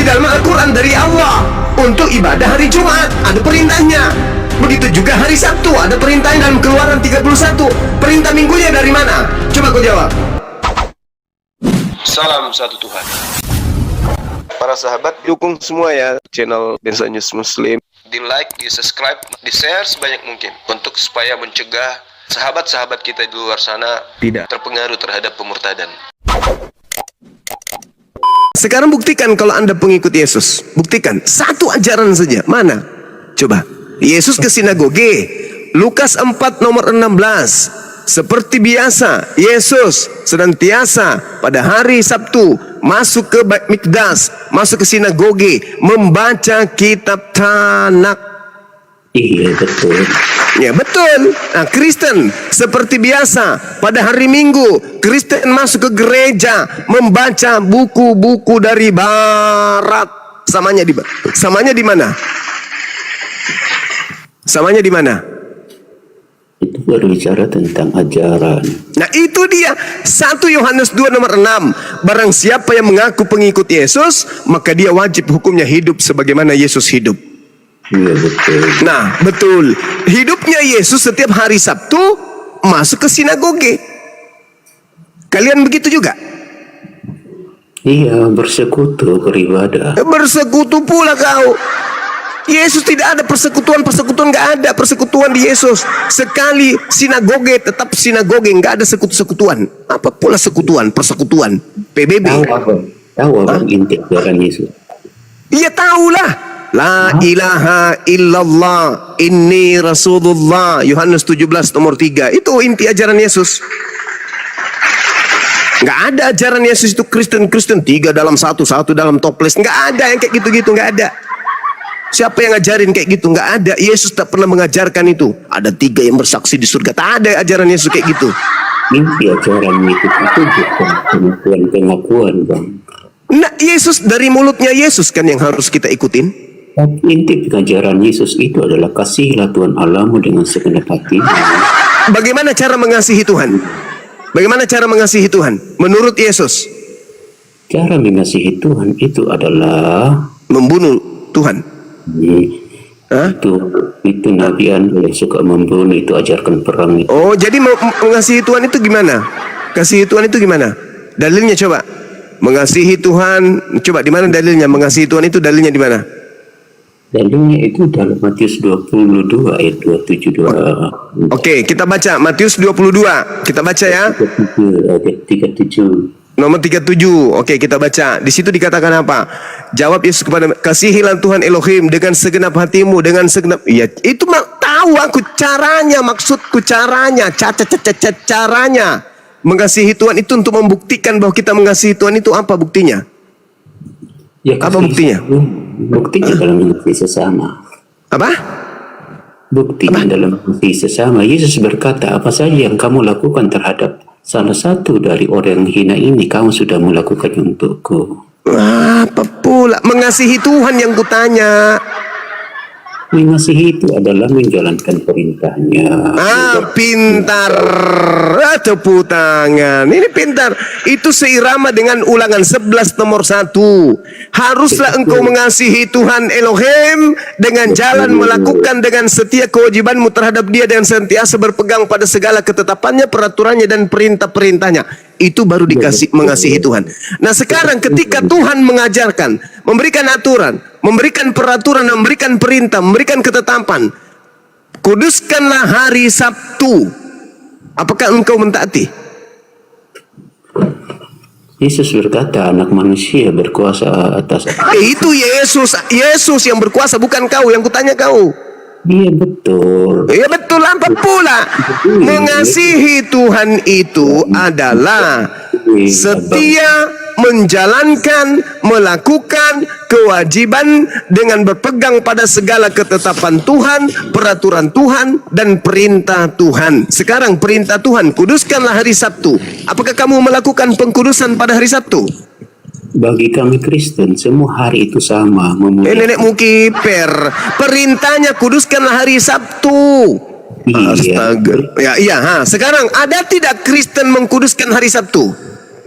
dalam Al-Quran dari Allah. Untuk ibadah hari Jumat ada perintahnya. Begitu juga hari Sabtu ada perintahnya dalam Keluaran 31. Perintah minggunya dari mana? Coba kau jawab. Salam satu Tuhan. Para sahabat, dukung semua ya channel Densa News Muslim. Di like, di subscribe, di share sebanyak mungkin untuk supaya mencegah sahabat-sahabat kita di luar sana Tidak terpengaruh terhadap pemurtadan. Sekarang buktikan kalau Anda pengikut Yesus. Buktikan satu ajaran saja. Mana? Coba. Yesus ke sinagoge. Lukas 4 nomor 16. Seperti biasa, Yesus senantiasa pada hari Sabtu masuk ke Bait Mikdas, masuk ke sinagoge, membaca kitab Tanakh. Iya betul. Ya betul. Nah, Kristen seperti biasa pada hari Minggu, Kristen masuk ke gereja, membaca buku-buku dari Barat. Samanya di mana? Samanya di mana? Itu berbicara tentang ajaran. Nah itu dia 1 Yohanes 2 nomor 6. Barang siapa yang mengaku pengikut Yesus, maka dia wajib hukumnya hidup sebagaimana Yesus hidup. Iya betul. Nah betul. Hidupnya Yesus setiap hari Sabtu masuk ke sinagoge. Kalian begitu juga? Iya, bersekutu, beribadah. Bersekutu pula kau. Yesus tidak ada persekutuan, nggak ada persekutuan di Yesus. Sekali sinagoge tetap sinagoge, nggak ada sekutu-sekutuan. Apa pula sekutuan, persekutuan, PBB? Tahu apa inti ajaran Yesus? Iya tahulah. La ilaha illallah inni rasulullah. Yohanes 17 nomor 3. Itu inti ajaran Yesus. Nggak ada ajaran Yesus itu Kristen 3 dalam 1 dalam toples. Nggak ada yang kayak gitu-gitu, nggak ada. Siapa yang ngajarin kayak gitu? Nggak ada. Yesus tak pernah mengajarkan itu. Ada 3 yang bersaksi di surga. Tak ada ajaran Yesus kayak gitu. Inti ajaran Yesus itu bukan pengakuan, Bang. Nah, Yesus dari mulutnya Yesus kan yang harus kita ikutin. Inti pengajaran Yesus itu adalah kasihilah Tuhan Allahmu dengan segenap hati. Bagaimana cara mengasihi Tuhan? Bagaimana cara mengasihi Tuhan? Menurut Yesus, Cara mengasihi Tuhan itu adalah membunuh Tuhan. Hah? Itu Nabi Anda suka membunuh, itu ajarkan perang itu. Oh, jadi mengasihi Tuhan itu gimana? Kasihi Tuhan itu gimana? Dalilnya coba. Mengasihi Tuhan, coba di mana dalilnya? Mengasihi Tuhan itu dalilnya di mana? Dalilnya itu dalam Matius 22 ayat 272. Oke, kita baca Matius 22. Kita baca ya. 37 ayat 37. Nomor 37. Oke, kita baca. Di situ dikatakan apa? Jawab Yesus kepada, kasihilah Tuhan Elohim dengan segenap hatimu, dengan segenap. Ya, itu tahu aku caranya, maksudku caranya, caranya. Mengasihi Tuhan itu untuk membuktikan bahwa kita mengasihi Tuhan itu apa buktinya? Ya, apa buktinya? Buktinya dalam mengasihi sesama. Apa? Buktinya dalam mengasihi sesama. Yesus berkata, apa saja yang kamu lakukan terhadap salah satu dari orang yang hina ini, kamu sudah melakukannya untukku. Apa pula? Mengasihi Tuhan yang kutanya. Mengasihi itu adalah menjalankan perintahnya. Pintar. Tepuk tangan. Ini pintar. Itu seirama dengan Ulangan 11 nomor 1. Haruslah engkau mengasihi Tuhan Elohim dengan jalan melakukan dengan setia kewajibanmu terhadap Dia dan senantiasa berpegang pada segala ketetapannya, peraturannya dan perintah-perintahnya. Itu baru dikasih mengasihi Tuhan. Nah sekarang ketika Tuhan mengajarkan, memberikan aturan, memberikan peraturan, memberikan perintah, memberikan ketetapan, kuduskanlah hari Sabtu. Apakah engkau mentaati? Yesus berkata, anak manusia berkuasa atas. Itu Yesus yang berkuasa, bukan kau. Yang kutanya kau. Iya betul. Iya betul, apa pula? Mengasihi Tuhan itu adalah setia menjalankan, melakukan kewajiban dengan berpegang pada segala ketetapan Tuhan, peraturan Tuhan, dan perintah Tuhan. Sekarang perintah Tuhan, kuduskanlah hari Sabtu. Apakah kamu melakukan pengkudusan pada hari Sabtu? Bagi kami Kristen, semua hari itu sama. Nenek mukiper, perintahnya kuduskanlah hari Sabtu. Iya. Astaga. Ya, iya. Sekarang ada tidak Kristen mengkuduskan hari Sabtu?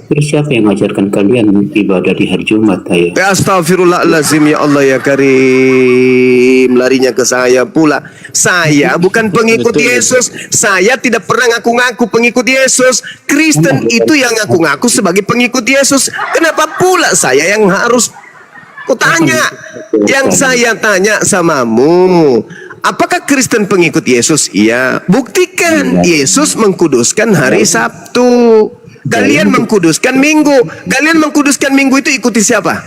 Terus siapa yang mengajarkan kalian ibadah di hari Jumat, ayah? Ya astagfirullahalazim, ya Allah ya Karim. Larinya ke saya pula. Saya bukan pengikut Yesus. Saya tidak pernah ngaku-ngaku pengikut Yesus. Kristen itu yang ngaku-ngaku sebagai pengikut Yesus. Kenapa pula saya yang harus kutanya? Yang saya tanya samamu, apakah Kristen pengikut Yesus? Iya. Buktikan Yesus mengkuduskan hari Sabtu. Kalian mengkuduskan Minggu. Kalian mengkuduskan Minggu itu ikuti siapa?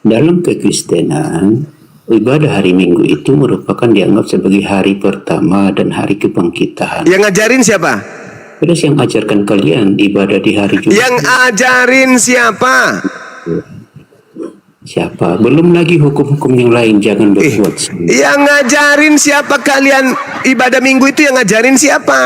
Dalam kekristenan, ibadah hari Minggu itu merupakan dianggap sebagai hari pertama dan hari kebangkitan. Yang ngajarin siapa? Terus yang ajarkan kalian ibadah di hari Jumat? Yang ajarin siapa? Siapa? Belum lagi hukum-hukum yang lain, jangan berbuat. Yang ngajarin siapa kalian ibadah Minggu itu? Yang ngajarin siapa?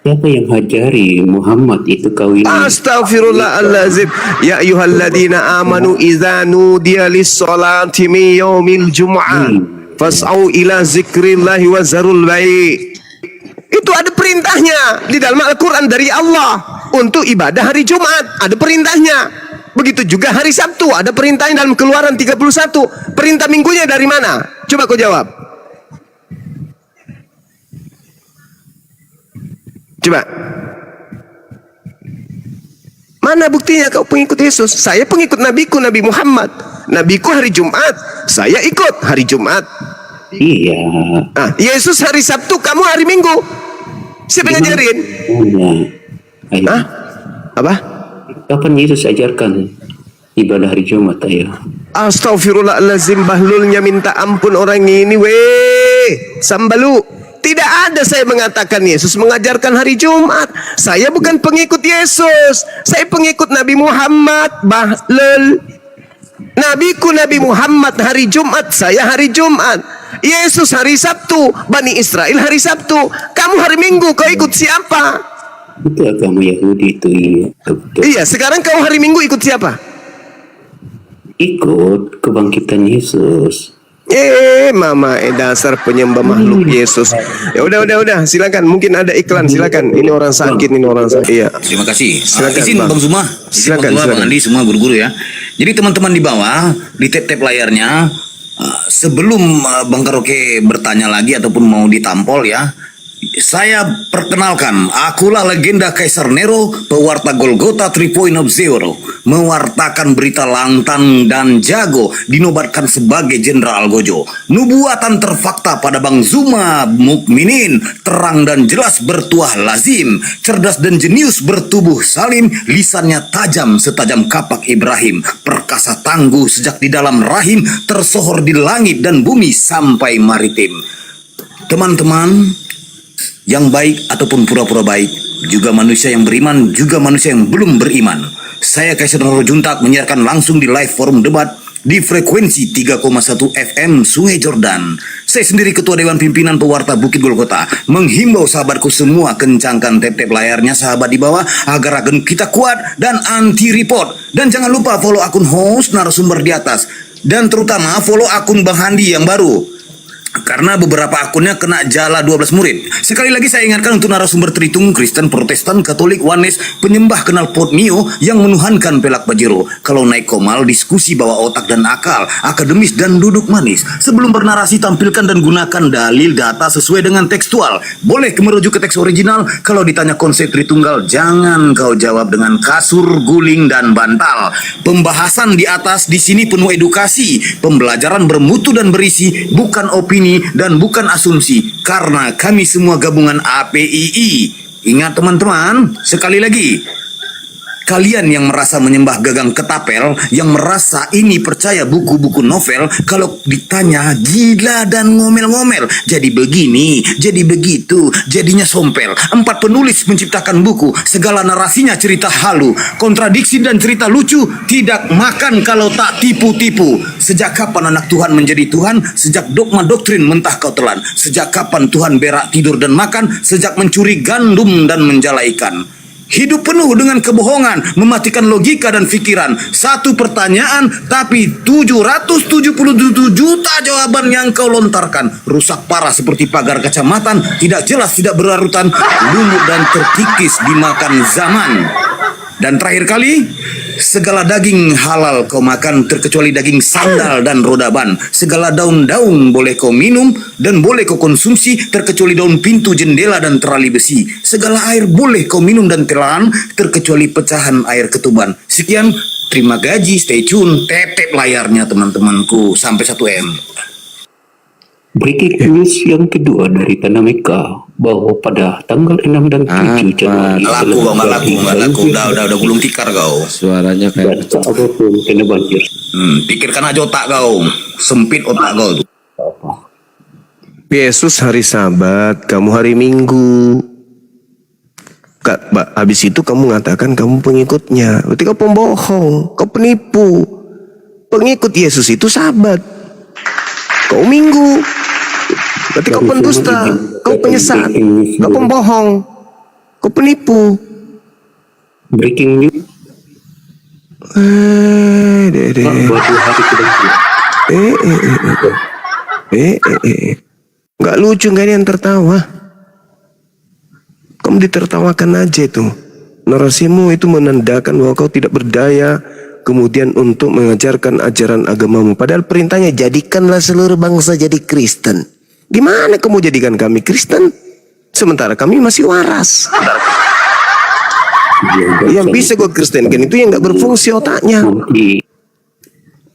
Siapa yang hajari Muhammad itu kawin? Astaghfirullahalazim. Ya ayyuhalladzina amanu idza nudiya lis-salati min yaumil jumu'ah fas'au ila zikrillahi wa zarul bai'. Itu ada perintahnya di dalam Al-Quran dari Allah untuk ibadah hari Jumat. Ada perintahnya. Begitu juga hari Sabtu ada perintahnya dalam Keluaran 31. Perintah minggunya dari mana? Coba kau jawab. Coba. Mana buktinya kau pengikut Yesus? Saya pengikut nabiku, Nabi Muhammad. Nabiku hari Jumat, saya ikut hari Jumat. Iya. Yesus hari Sabtu, kamu hari Minggu. Siapa yang ngajarin? Ayo. Apa? Kapan Yesus ajarkan ibadah hari Jumat, ayo? Astaghfirullahalazim, bahlulnya minta ampun orang ini, weh. Sambalu. Tidak ada saya mengatakan Yesus mengajarkan hari Jumat. Saya bukan pengikut Yesus. Saya pengikut Nabi Muhammad. Bahlul. Nabiku Nabi Muhammad hari Jumat. Saya hari Jumat. Yesus hari Sabtu. Bani Israel hari Sabtu. Kamu hari Minggu. Kau ikut siapa? Itu agama Yahudi itu, iya. Betul. Iya, sekarang kau hari Minggu ikut siapa? Ikut kebangkitan Yesus. Mama, dasar penyembah makhluk Yesus. Ya udah, silakan. Mungkin ada iklan, silakan. Ini orang sakit, ini orang sakit. Iya. Terima kasih. Silakan, Izin Bang. Bang Zuma, Silakan, Bang Zuma, silakan. Bang Andi, semua guru-guru ya. Jadi teman-teman di bawah di tab-tab layarnya, sebelum Bang Karaoke bertanya lagi ataupun mau ditampol ya, saya perkenalkan, akulah legenda Kaisar Nero, pewarta Golgota 3.0, mewartakan berita lantang dan jago, dinobatkan sebagai Jenderal Gojo. Nubuatan terfakta pada Bang Zuma Mukminin, terang dan jelas bertuah lazim, cerdas dan jenius bertubuh salim, lisannya tajam setajam kapak Ibrahim, perkasa tangguh sejak di dalam rahim, tersohor di langit dan bumi sampai maritim. Teman-teman yang baik ataupun pura-pura baik, juga manusia yang beriman, juga manusia yang belum beriman. Saya Kaisar Noro Juntak menyiarkan langsung di live forum debat di frekuensi 3,1 FM Sungai Jordan. Saya sendiri Ketua Dewan Pimpinan Pewarta Bukit Golgota menghimbau sahabatku semua kencangkan tab-tab layarnya sahabat di bawah agar agen kita kuat dan anti report. Dan jangan lupa follow akun host narasumber di atas, dan terutama follow akun Bang Handi yang baru, karena beberapa akunnya kena jala 12 murid. Sekali lagi saya ingatkan untuk narasumber Tritung, Kristen, Protestan, Katolik, Wanes, penyembah kenal pot Mio yang menuhankan pelak Pajero. Kalau naik komal, diskusi bawa otak dan akal, akademis dan duduk manis. Sebelum bernarasi, tampilkan dan gunakan dalil data sesuai dengan tekstual. Boleh merujuk ke teks original. Kalau ditanya konsep Tritunggal, jangan kau jawab dengan kasur, guling, dan bantal. Pembahasan di atas di sini penuh edukasi. Pembelajaran bermutu dan berisi, bukan opini dan bukan asumsi, karena kami semua gabungan APII. Ingat teman-teman, sekali lagi, kalian yang merasa menyembah gagang ketapel, yang merasa ini percaya buku-buku novel, kalau ditanya gila dan ngomel-ngomel, jadi begini, jadi begitu, jadinya sompel. 4 penulis menciptakan buku, segala narasinya cerita halu, kontradiksi dan cerita lucu, tidak makan kalau tak tipu-tipu. Sejak kapan anak Tuhan menjadi Tuhan? Sejak dogma doktrin mentah kau telan. Sejak kapan Tuhan berak, tidur dan makan? Sejak mencuri gandum dan menjala ikan. Hidup penuh dengan kebohongan, mematikan logika dan pikiran. Satu pertanyaan, tapi 777 juta jawaban yang kau lontarkan. Rusak parah seperti pagar kacamata, tidak jelas, tidak berarutan, lumut dan terkikis dimakan zaman. Dan terakhir kali, segala daging halal kau makan terkecuali daging sandal dan rodaban. Segala daun-daun boleh kau minum dan boleh kau konsumsi terkecuali daun pintu, jendela dan terali besi. Segala air boleh kau minum dan telan terkecuali pecahan air ketuban. Sekian, terima gaji, stay tune, tetep layarnya teman-temanku sampai 1M. Breaking news yang kedua dari Tanah Mekah bahwa pada tanggal 6 dan 7 Januari Nggak laku. Udah gulung tikar kau. Suaranya dan kayak tak ada pun kena banjir. Pikirkan aja otak kau, sempit otak kau tuh. Yesus hari Sabat, kamu hari Minggu. Habis itu kamu mengatakan kamu pengikutnya. Berarti kau pembohong, kau penipu. Pengikut Yesus itu Sabat. Kau Minggu. Berarti kau pendusta, kau penyesat, kau pembohong, kau penipu. Breaking news bahwa 2 hari ke depan. Nggak lucu, nggak ada yang tertawa. Kamu ditertawakan aja itu. Narasimu itu menandakan bahwa kau tidak berdaya kemudian untuk mengajarkan ajaran agamamu. Padahal perintahnya jadikanlah seluruh bangsa jadi Kristen. Gimana kamu jadikan kami Kristen? Sementara kami masih waras. Yang bisa gue Kristenkan itu yang nggak berfungsi otaknya.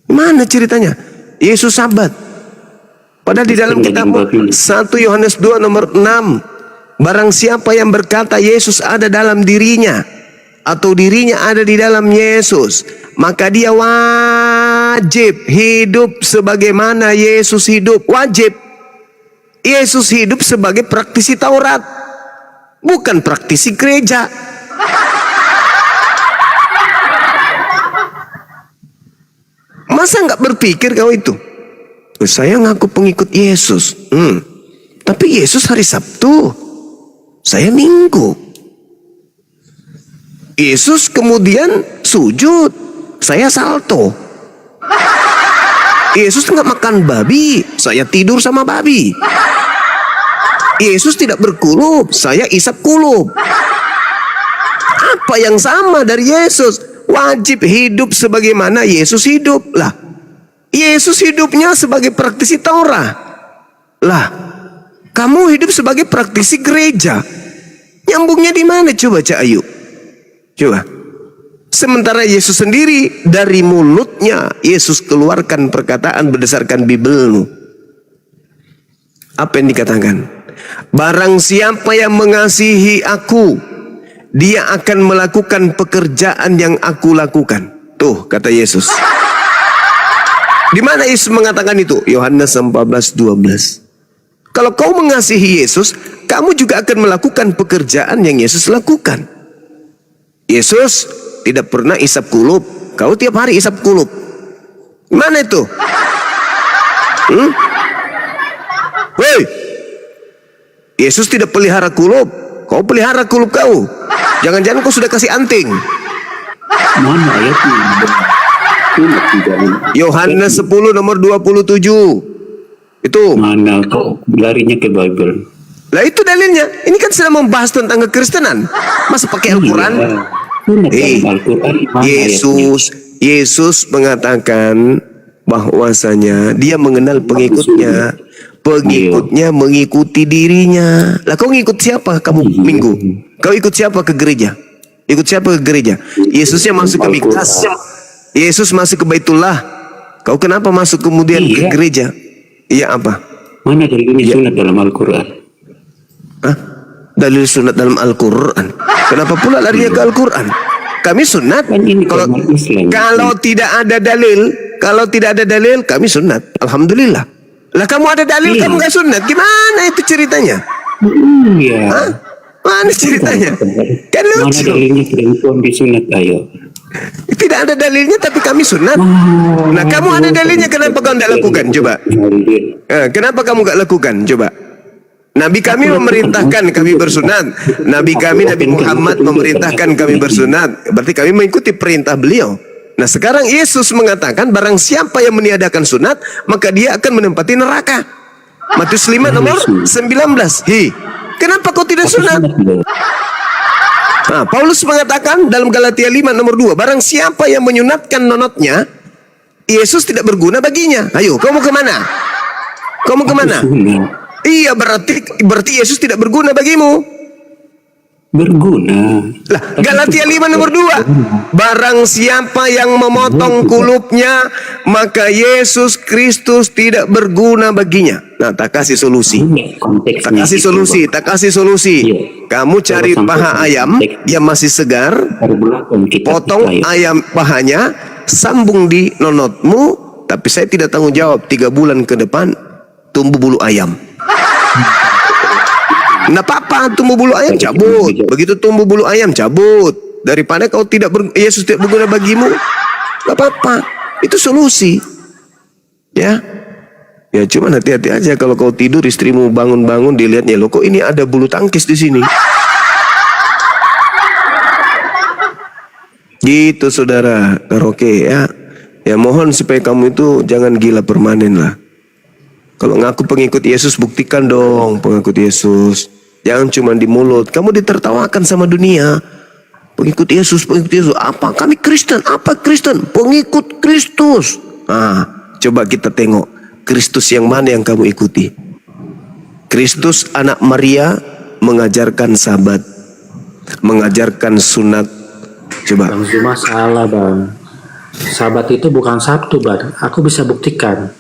Mana ceritanya? Yesus Sabat. Padahal di dalam kitab 1 Yohanes 2 nomor 6. Barang siapa yang berkata Yesus ada dalam dirinya atau dirinya ada di dalam Yesus, maka dia wajib hidup sebagaimana Yesus hidup. Wajib. Yesus hidup sebagai praktisi Taurat, bukan praktisi gereja. Masa nggak berpikir kau itu? Saya ngaku pengikut Yesus, tapi Yesus hari Sabtu, saya Minggu. Yesus kemudian sujud, saya salto. Yesus nggak makan babi, saya tidur sama babi. Yesus tidak berkulub, saya isap kulub. Apa yang sama dari Yesus? Wajib hidup sebagaimana Yesus hidup. Lah, Yesus hidupnya sebagai praktisi Taurat. Lah, kamu hidup sebagai praktisi gereja. Nyambungnya di mana? Coba Cak Ayu. Coba. Sementara Yesus sendiri dari mulutnya Yesus keluarkan perkataan berdasarkan Bibelmu. Apa yang dikatakan? Barang siapa yang mengasihi aku, dia akan melakukan pekerjaan yang aku lakukan. Tuh kata Yesus. Di mana Yesus mengatakan itu? Yohanes 14:12. Kalau kau mengasihi Yesus, kamu juga akan melakukan pekerjaan yang Yesus lakukan. Yesus tidak pernah isap kulub, kau tiap hari isap kulub. Mana itu? Woi, Yesus tidak pelihara kulub, kau pelihara kulub kau. Jangan-jangan kau sudah kasih anting. Mana ayatnya? Yohanes 10 nomor 27. Itu. Mana kok larinya ke Bible? Lah itu dalilnya. Ini kan sedang membahas tentang kekristenan. Masa pakai Al-Quran? Yesus mengatakan bahwasanya dia mengenal pengikutnya. Pengikutnya mengikuti dirinya. Lah kau ngikut siapa kamu Minggu? Kau ikut siapa ke gereja? Ikut siapa ke gereja? Yesusnya masuk ke Miktas. Yesus masuk ke Baitullah. Kau kenapa masuk kemudian ke gereja? Iya apa? Mana dalilnya sunat dalam Al-Quran? Hah? Dalil sunat dalam Al-Quran. Kenapa pula larinya ke Al-Quran? Kami sunat. Kalau tidak ada dalil, kami sunat. Alhamdulillah. Lah kamu ada dalil, kamu gak sunat. Gimana itu ceritanya? Iya. Hah? Mana ceritanya? Kan Mana lucu. dalilnya perempuan disunat? Ayo. Tidak ada dalilnya tapi kami sunat. Nah kamu ada dalilnya, kenapa kau tidak lakukan? Coba. Kenapa kamu gak lakukan? Coba. Nabi kami memerintahkan kami bersunat. Nabi Muhammad memerintahkan kami bersunat. Berarti kami mengikuti perintah beliau. Nah sekarang Yesus mengatakan barang siapa yang meniadakan sunat, maka dia akan menempati neraka. Matius 5 nomor 19. Kenapa kau tidak sunat? Nah, Paulus mengatakan dalam Galatia 5 nomor 2, barang siapa yang menyunatkan nonotnya, Yesus tidak berguna baginya. Ayo, kau mau kemana? Kau mau kemana? Iya, berarti Yesus tidak berguna bagimu. Berguna. Lah, Galatia 5 nomor 2. Barang siapa yang memotong kulupnya, maka Yesus Kristus tidak berguna baginya. Nah, tak kasih solusi. Tak kasih solusi, tak kasih solusi. Kamu cari paha ayam yang masih segar, potong ayam pahanya, sambung di nonotmu, tapi saya tidak tanggung jawab 3 bulan ke depan tumbuh bulu ayam. Nah, apa-apa, tumbuh bulu ayam cabut. Begitu tumbuh bulu ayam cabut. Daripada kau Yesus tidak berguna bagimu, gak apa-apa. Itu solusi. Ya. Ya, cuman hati-hati aja kalau kau tidur, istrimu bangun-bangun dilihatnya, loh kok ini ada bulu tangkis di sini. Gitu saudara, oke ya. Ya mohon supaya kamu itu jangan gila permanen lah. Kalau ngaku pengikut Yesus, buktikan dong pengikut Yesus. Jangan cuma di mulut. Kamu ditertawakan sama dunia. Pengikut Yesus, pengikut Yesus. Apa? Kami Kristen. Apa Kristen? Pengikut Kristus. Nah, coba kita tengok. Kristus yang mana yang kamu ikuti? Kristus anak Maria mengajarkan sabat. Mengajarkan sunat. Coba. Bang Zuma salah bang. Sabat itu bukan Sabtu bang. Aku bisa buktikan.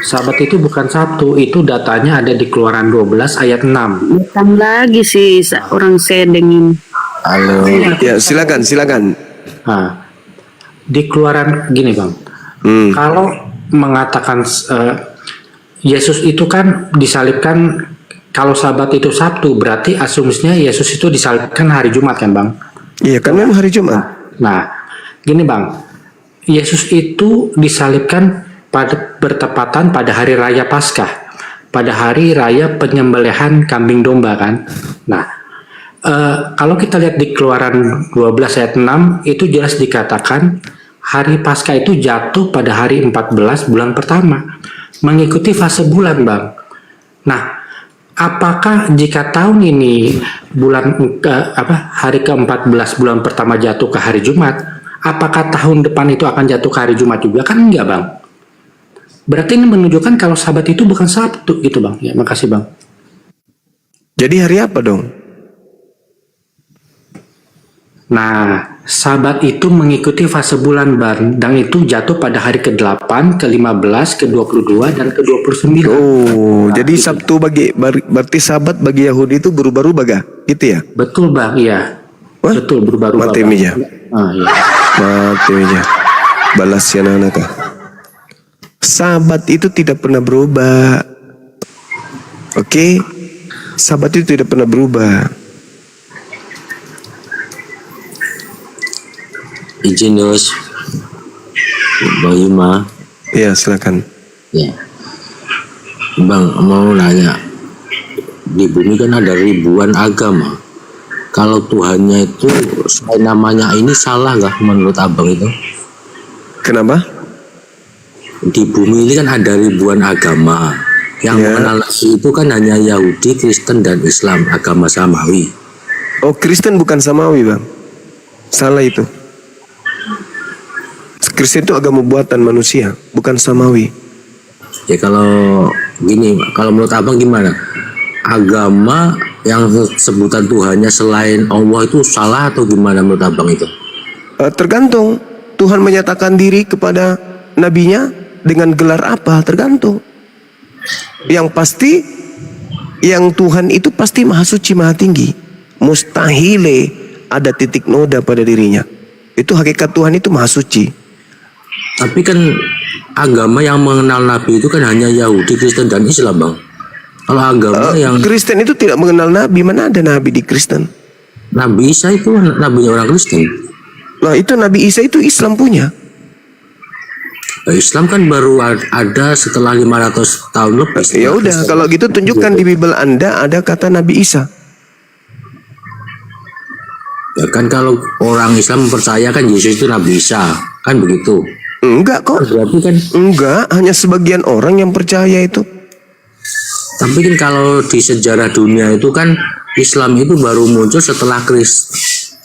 Sabat itu bukan Sabtu, itu datanya ada di Keluaran 12 ayat 6. Datang lagi sih orang sedeng ini. Halo. Ya, silakan. Nah, di Keluaran gini bang, kalau mengatakan Yesus itu kan disalibkan, kalau Sabat itu Sabtu, berarti asumsinya Yesus itu disalibkan hari Jumat kan bang? Iya kan memang hari Jumat. Nah, gini bang, Yesus itu disalibkan bertepatan pada hari raya Paskah, pada hari raya penyembelihan kambing domba kan. Nah, kalau kita lihat di Keluaran 12 ayat 6 itu jelas dikatakan hari Paskah itu jatuh pada hari 14 bulan pertama, mengikuti fase bulan bang. Nah, apakah jika tahun ini hari ke-14 bulan pertama jatuh ke hari Jumat, apakah tahun depan itu akan jatuh ke hari Jumat juga? Kan enggak bang. Berarti ini menunjukkan kalau Sabat itu bukan Sabtu gitu bang. Ya, makasih bang. Jadi hari apa dong? Nah, Sabat itu mengikuti fase bulan bang, dan itu jatuh pada hari ke-8, ke-15, ke-22, dan ke-29. Oh, jadi Sabtu berarti Sabat bagi Yahudi itu berubah-ubah gak? Gitu ya? Betul bang, iya. Wah? Betul, berubah-ubah. Mati meja. Iya. Mati meja. Balas ya anak. Sabat itu tidak pernah berubah. Oke? Sabat itu tidak pernah berubah. Izin Yos, Bang Ima. Ya, silakan. Ya, Bang mau nanya, di bumi kan ada ribuan agama. Kalau Tuhannya itu selain namanya ini salah nggak menurut Abang itu? Kenapa? Di bumi ini kan ada ribuan agama. Yang mengenal Nabi itu kan hanya Yahudi, Kristen, dan Islam, agama Samawi. Oh, Kristen bukan Samawi, Bang. Salah itu. Kristen itu agama buatan manusia, bukan Samawi. Ya kalau gini, kalau menurut Abang gimana? Agama yang sebutan Tuhannya selain Allah itu salah atau gimana menurut Abang itu? Tergantung. Tuhan menyatakan diri kepada nabinya dengan gelar apa? Tergantung. Yang pasti, yang Tuhan itu pasti maha suci, maha tinggi. Mustahile ada titik noda pada dirinya. Itu hakikat Tuhan itu maha suci. Tapi kan agama yang mengenal Nabi itu kan hanya Yahudi, Kristen, dan Islam, Bang. Kalau agama yang Kristen itu tidak mengenal Nabi. Mana ada Nabi di Kristen? Nabi Isa itu nabinya orang Kristen. Nah, itu Nabi Isa itu Islam punya. Islam kan baru ada setelah 500 tahun lebih. Ya udah, kalau gitu tunjukkan di Bible Anda ada kata Nabi Isa. Ya kan kalau orang Islam mempercayakan Yesus itu Nabi Isa, kan begitu? Enggak kok. Berarti kan enggak, hanya sebagian orang yang percaya itu. Tapi kan kalau di sejarah dunia itu kan Islam itu baru muncul setelah 500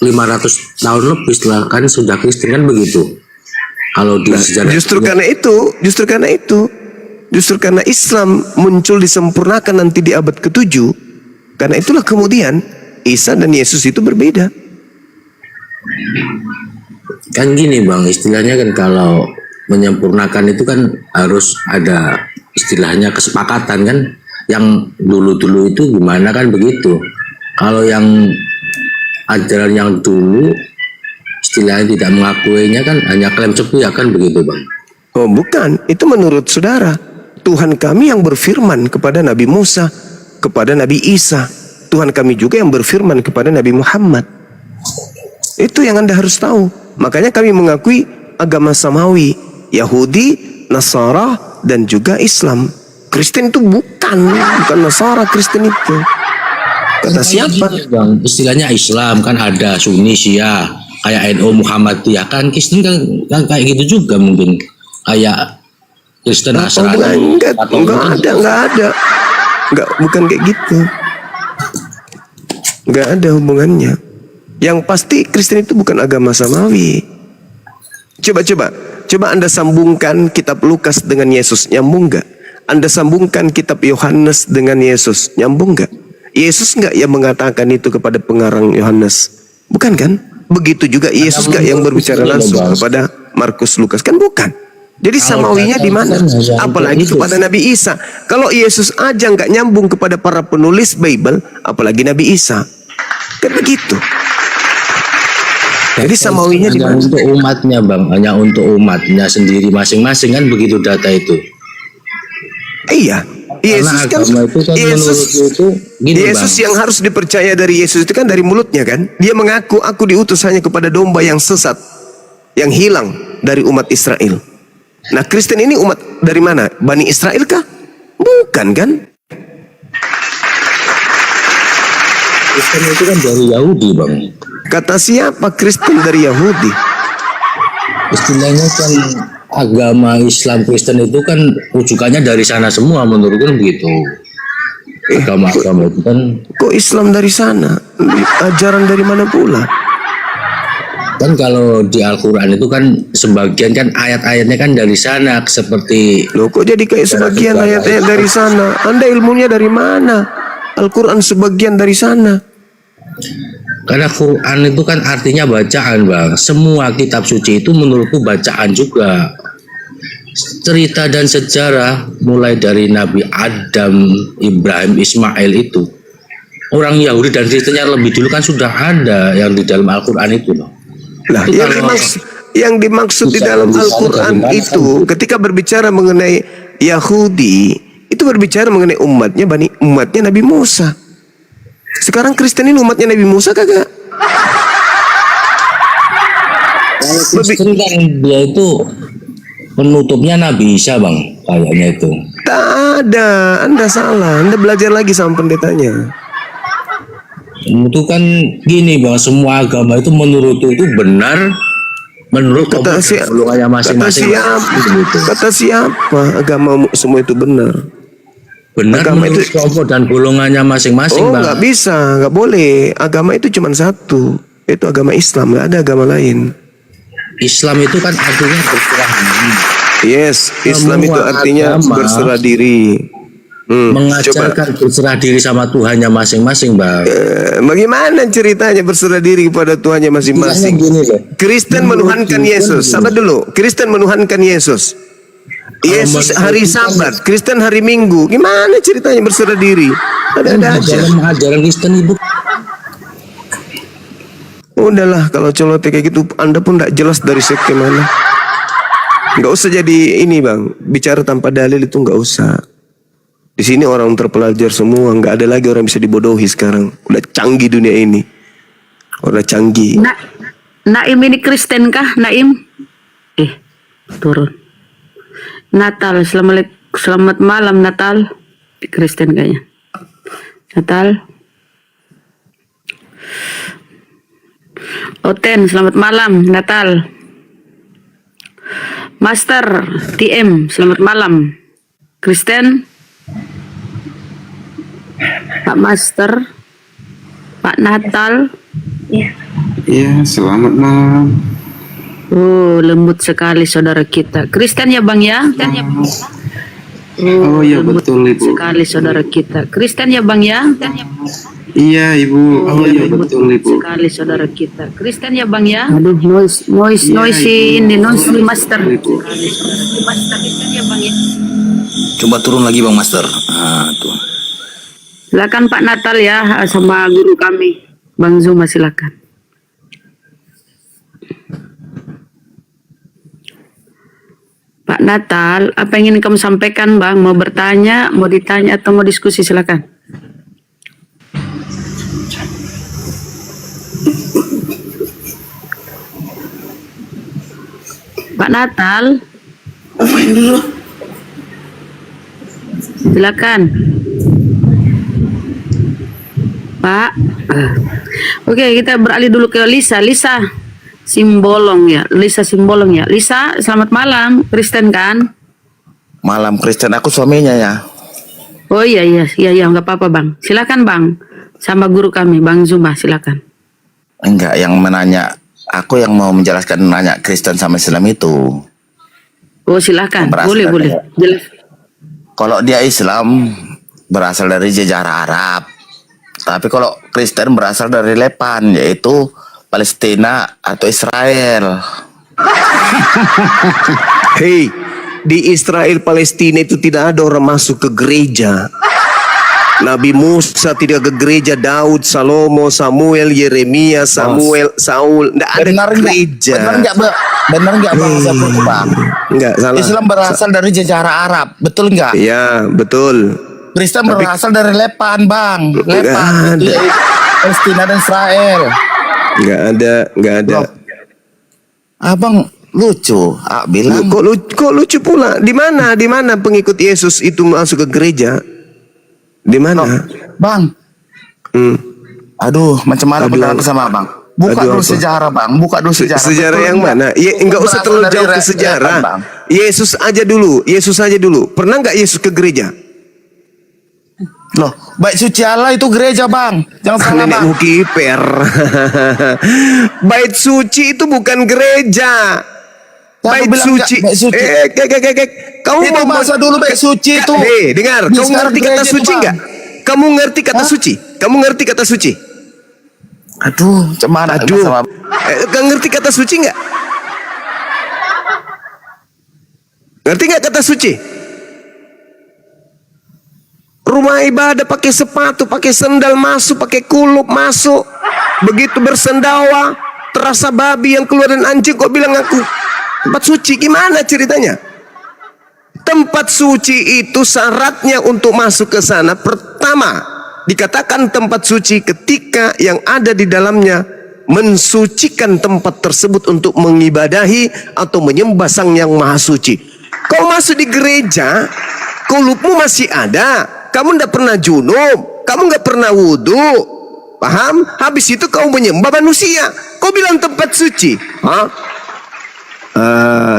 tahun lebih setelah kan sudah Kristen kan begitu. Kalau di sejarah Justru karena Islam muncul disempurnakan nanti di abad ke-7, karena itulah kemudian Isa dan Yesus itu berbeda. kan gini Bang, istilahnya kan kalau menyempurnakan itu kan harus ada istilahnya kesepakatan kan. Yang dulu-dulu itu gimana kan begitu. Kalau yang ajaran yang dulu istilahnya tidak mengakuinya kan hanya klaim sepihak kan begitu Bang. Oh bukan, itu menurut saudara. Tuhan kami yang berfirman kepada Nabi Musa, kepada Nabi Isa. Tuhan kami juga yang berfirman kepada Nabi Muhammad. Itu yang Anda harus tahu. Makanya kami mengakui agama samawi, Yahudi, Nasara, dan juga Islam. Kristen itu bukan Nasara, Kristen itu. Kata siapa? Bang, istilahnya Islam kan ada Sunni, Syiah, kayak NU, Muhammadiyah kan Kristen kan kayak gitu juga mungkin. Kayak Kristen Nasrani. Enggak ada. Enggak, bukan kayak gitu. Enggak ada hubungannya. Yang pasti Kristen itu bukan agama samawi. Coba Anda sambungkan kitab Lukas dengan Yesus, nyambung enggak? Anda sambungkan kitab Yohanes dengan Yesus, nyambung enggak? Yesus enggak yang mengatakan itu kepada pengarang Yohanes? Bukan kan? Begitu juga Yesus enggak yang berbicara langsung kepada Markus, Lukas, kan bukan? Jadi samawinya di mana? Apalagi kepada Nabi Isa. Kalau Yesus aja nggak nyambung kepada para penulis Bible, apalagi Nabi Isa. Kan begitu. Jadi samawinya di mana? Untuk umatnya Bang, hanya untuk umatnya sendiri masing-masing kan begitu data itu. Iya. Yesus kan, Yesus yang harus dipercaya dari Yesus itu kan dari mulutnya kan. Dia mengaku, aku diutus hanya kepada domba yang sesat, yang hilang dari umat Israel. Nah, Kristen ini umat dari mana? Bani Israel kah? Bukan kan? Kristen itu kan dari Yahudi Bang. Kata siapa Kristen dari Yahudi? Istilahnya kan agama Islam Kristen itu kan rujukannya dari sana semua menurutku begitu. Agama-agama itu kan. Kok Islam dari sana? Ajaran dari mana pula? Kan kalau di Al-Quran itu kan sebagian kan ayat-ayatnya kan dari sana seperti. Loh kok jadi kayak sebagian ayat-ayat dari sana? Anda ilmunya dari mana? Al-Quran sebagian dari sana. Karena Quran itu kan artinya bacaan Bang. Semua kitab suci itu menurutku bacaan juga. Cerita dan sejarah mulai dari Nabi Adam, Ibrahim, Ismail itu. Orang Yahudi dan Kristennya lebih dulu kan sudah ada yang di dalam Al-Quran itu loh. Lah, yang dimaksud di dalam Al-Quran itu ketika berbicara mengenai Yahudi itu berbicara mengenai umatnya Nabi Musa. Sekarang Kristen ini umatnya Nabi Musa kagak? Kalau Kristen kan dia itu penutupnya Nabi Isa Bang, kayaknya itu. Tak ada, Anda salah. Anda belajar lagi sama pendetanya. Itu kan gini Bang, semua agama itu menurut itu benar menurut golongannya masing-masing. Kata siapa agama semua itu benar? Benar agama menurut itu kelompok dan golongannya masing-masing. Bang. Nggak bisa, nggak boleh. Agama itu cuma satu, itu agama Islam, nggak ada agama lain. Islam itu kan artinya berserah diri. Yes, Islam itu artinya berserah diri. Mengajarkan berserah diri sama Tuhannya masing-masing, Bang. Bagaimana ceritanya berserah diri kepada Tuhannya masing-masing? Kristen menuhankan Yesus. Sabar dulu. Kristen menuhankan Yesus. Yesus hari Sabat, Kristen hari Minggu. Gimana ceritanya berserah diri? Ada-ada aja. Dalam ajaran Kristen itu. Udahlah, kalau colotnya kayak gitu, Anda pun tidak jelas dari sekte mana. Nggak usah jadi ini, Bang. Bicara tanpa dalil itu nggak usah. Di sini orang terpelajar semua, nggak ada lagi orang bisa dibodohi sekarang. Udah canggih dunia ini. Udah canggih. Naim ini Kristen kah, Naim? Turun. Natal, selamat malam Natal. Kristen kayaknya. Natal. Oten, selamat malam Natal. Master TM, selamat malam. Kristen. Pak Master, Pak Natal. Iya, selamat malam. Oh, lembut sekali saudara kita. Kristen ya Bang ya? Oh iya, lembut betul, Ibu. sekali saudara kita. Kristen ya Bang ya? Iya, Ibu. Oh iya, lembut betul, Ibu. sekali saudara kita. Kristen ya Bang ya? Aduh, noisy Master. Sekali saudara kita. Master Kristen ya Bang ya? Coba turun lagi Bang Master. Ah, tuh. Silakan Pak Natal ya sama guru kami. Bang Zuma silakan. Pak Natal, apa yang ingin kamu sampaikan Bang? Mau bertanya, mau ditanya, atau mau diskusi? Silakan. Pak Natal. Silakan. Pak. Oke, kita beralih dulu ke Lisa. Lisa Simbolong ya. Lisa Simbolong ya. Lisa, selamat malam. Kristen kan? Malam Kristen, aku suaminya ya. Oh iya nggak apa-apa Bang. Silakan Bang. Sama guru kami Bang Zuma, silakan. Enggak, yang menanya, aku yang mau menjelaskan nanya Kristen sama Islam itu. Oh silakan. Boleh. Jelas. Kalau dia Islam berasal dari sejarah Arab. Tapi kalau Kristen berasal dari Lepan, yaitu Palestina atau Israel. Hei, di Israel Palestina itu tidak ada orang masuk ke gereja. Nabi Musa tidak ke gereja, Daud, Salomo, Samuel, Yeremia, Saul, tidak ada gereja. Benar nggak bahasa itu Bang? Enggak salah. Islam berasal dari sejarah Arab, betul nggak? Iya, betul. Kristen berasal dari Lepan Bang. Lepan itu yaitu Palestina dan Israel. Enggak ada. Abang lucu, bilang. Kok lucu pula? Di mana pengikut Yesus itu masuk ke gereja? Di mana? Bang. Aduh, macam mana aku sama Bang? Buka dulu sejarah Bang, buka dulu sejarah. Sejarah yang mana? Ya, enggak usah terlalu jauh ke sejarah. Yesus aja dulu. Pernah enggak Yesus ke gereja? Loh, Bait Suci Allah itu gereja Bang. Jangan salah Bang. Nenekmu kiper. Bait suci itu bukan gereja. Bait suci. Kamu itu mau bahasa dulu bait suci itu. Dengar, kamu ngerti kata suci enggak? Kamu ngerti kata suci? Kamu ngerti kata suci? Aduh, cemana sama. Kamu ngerti kata suci enggak? Ngerti enggak kata suci? Rumah ibadah pakai sepatu, pakai sendal masuk, pakai kulup masuk. Begitu bersendawa, terasa babi yang keluar dan anjing, kok bilang aku tempat suci? Gimana ceritanya? Tempat suci itu syaratnya untuk masuk ke sana. Pertama, dikatakan tempat suci ketika yang ada di dalamnya mensucikan tempat tersebut untuk mengibadahi atau menyembah Sang Yang Maha Suci. Kau masuk di gereja, kulupmu masih ada. Kamu tidak pernah junub, kamu nggak pernah wudhu, paham? Habis itu kau menyembah manusia, kau bilang tempat suci,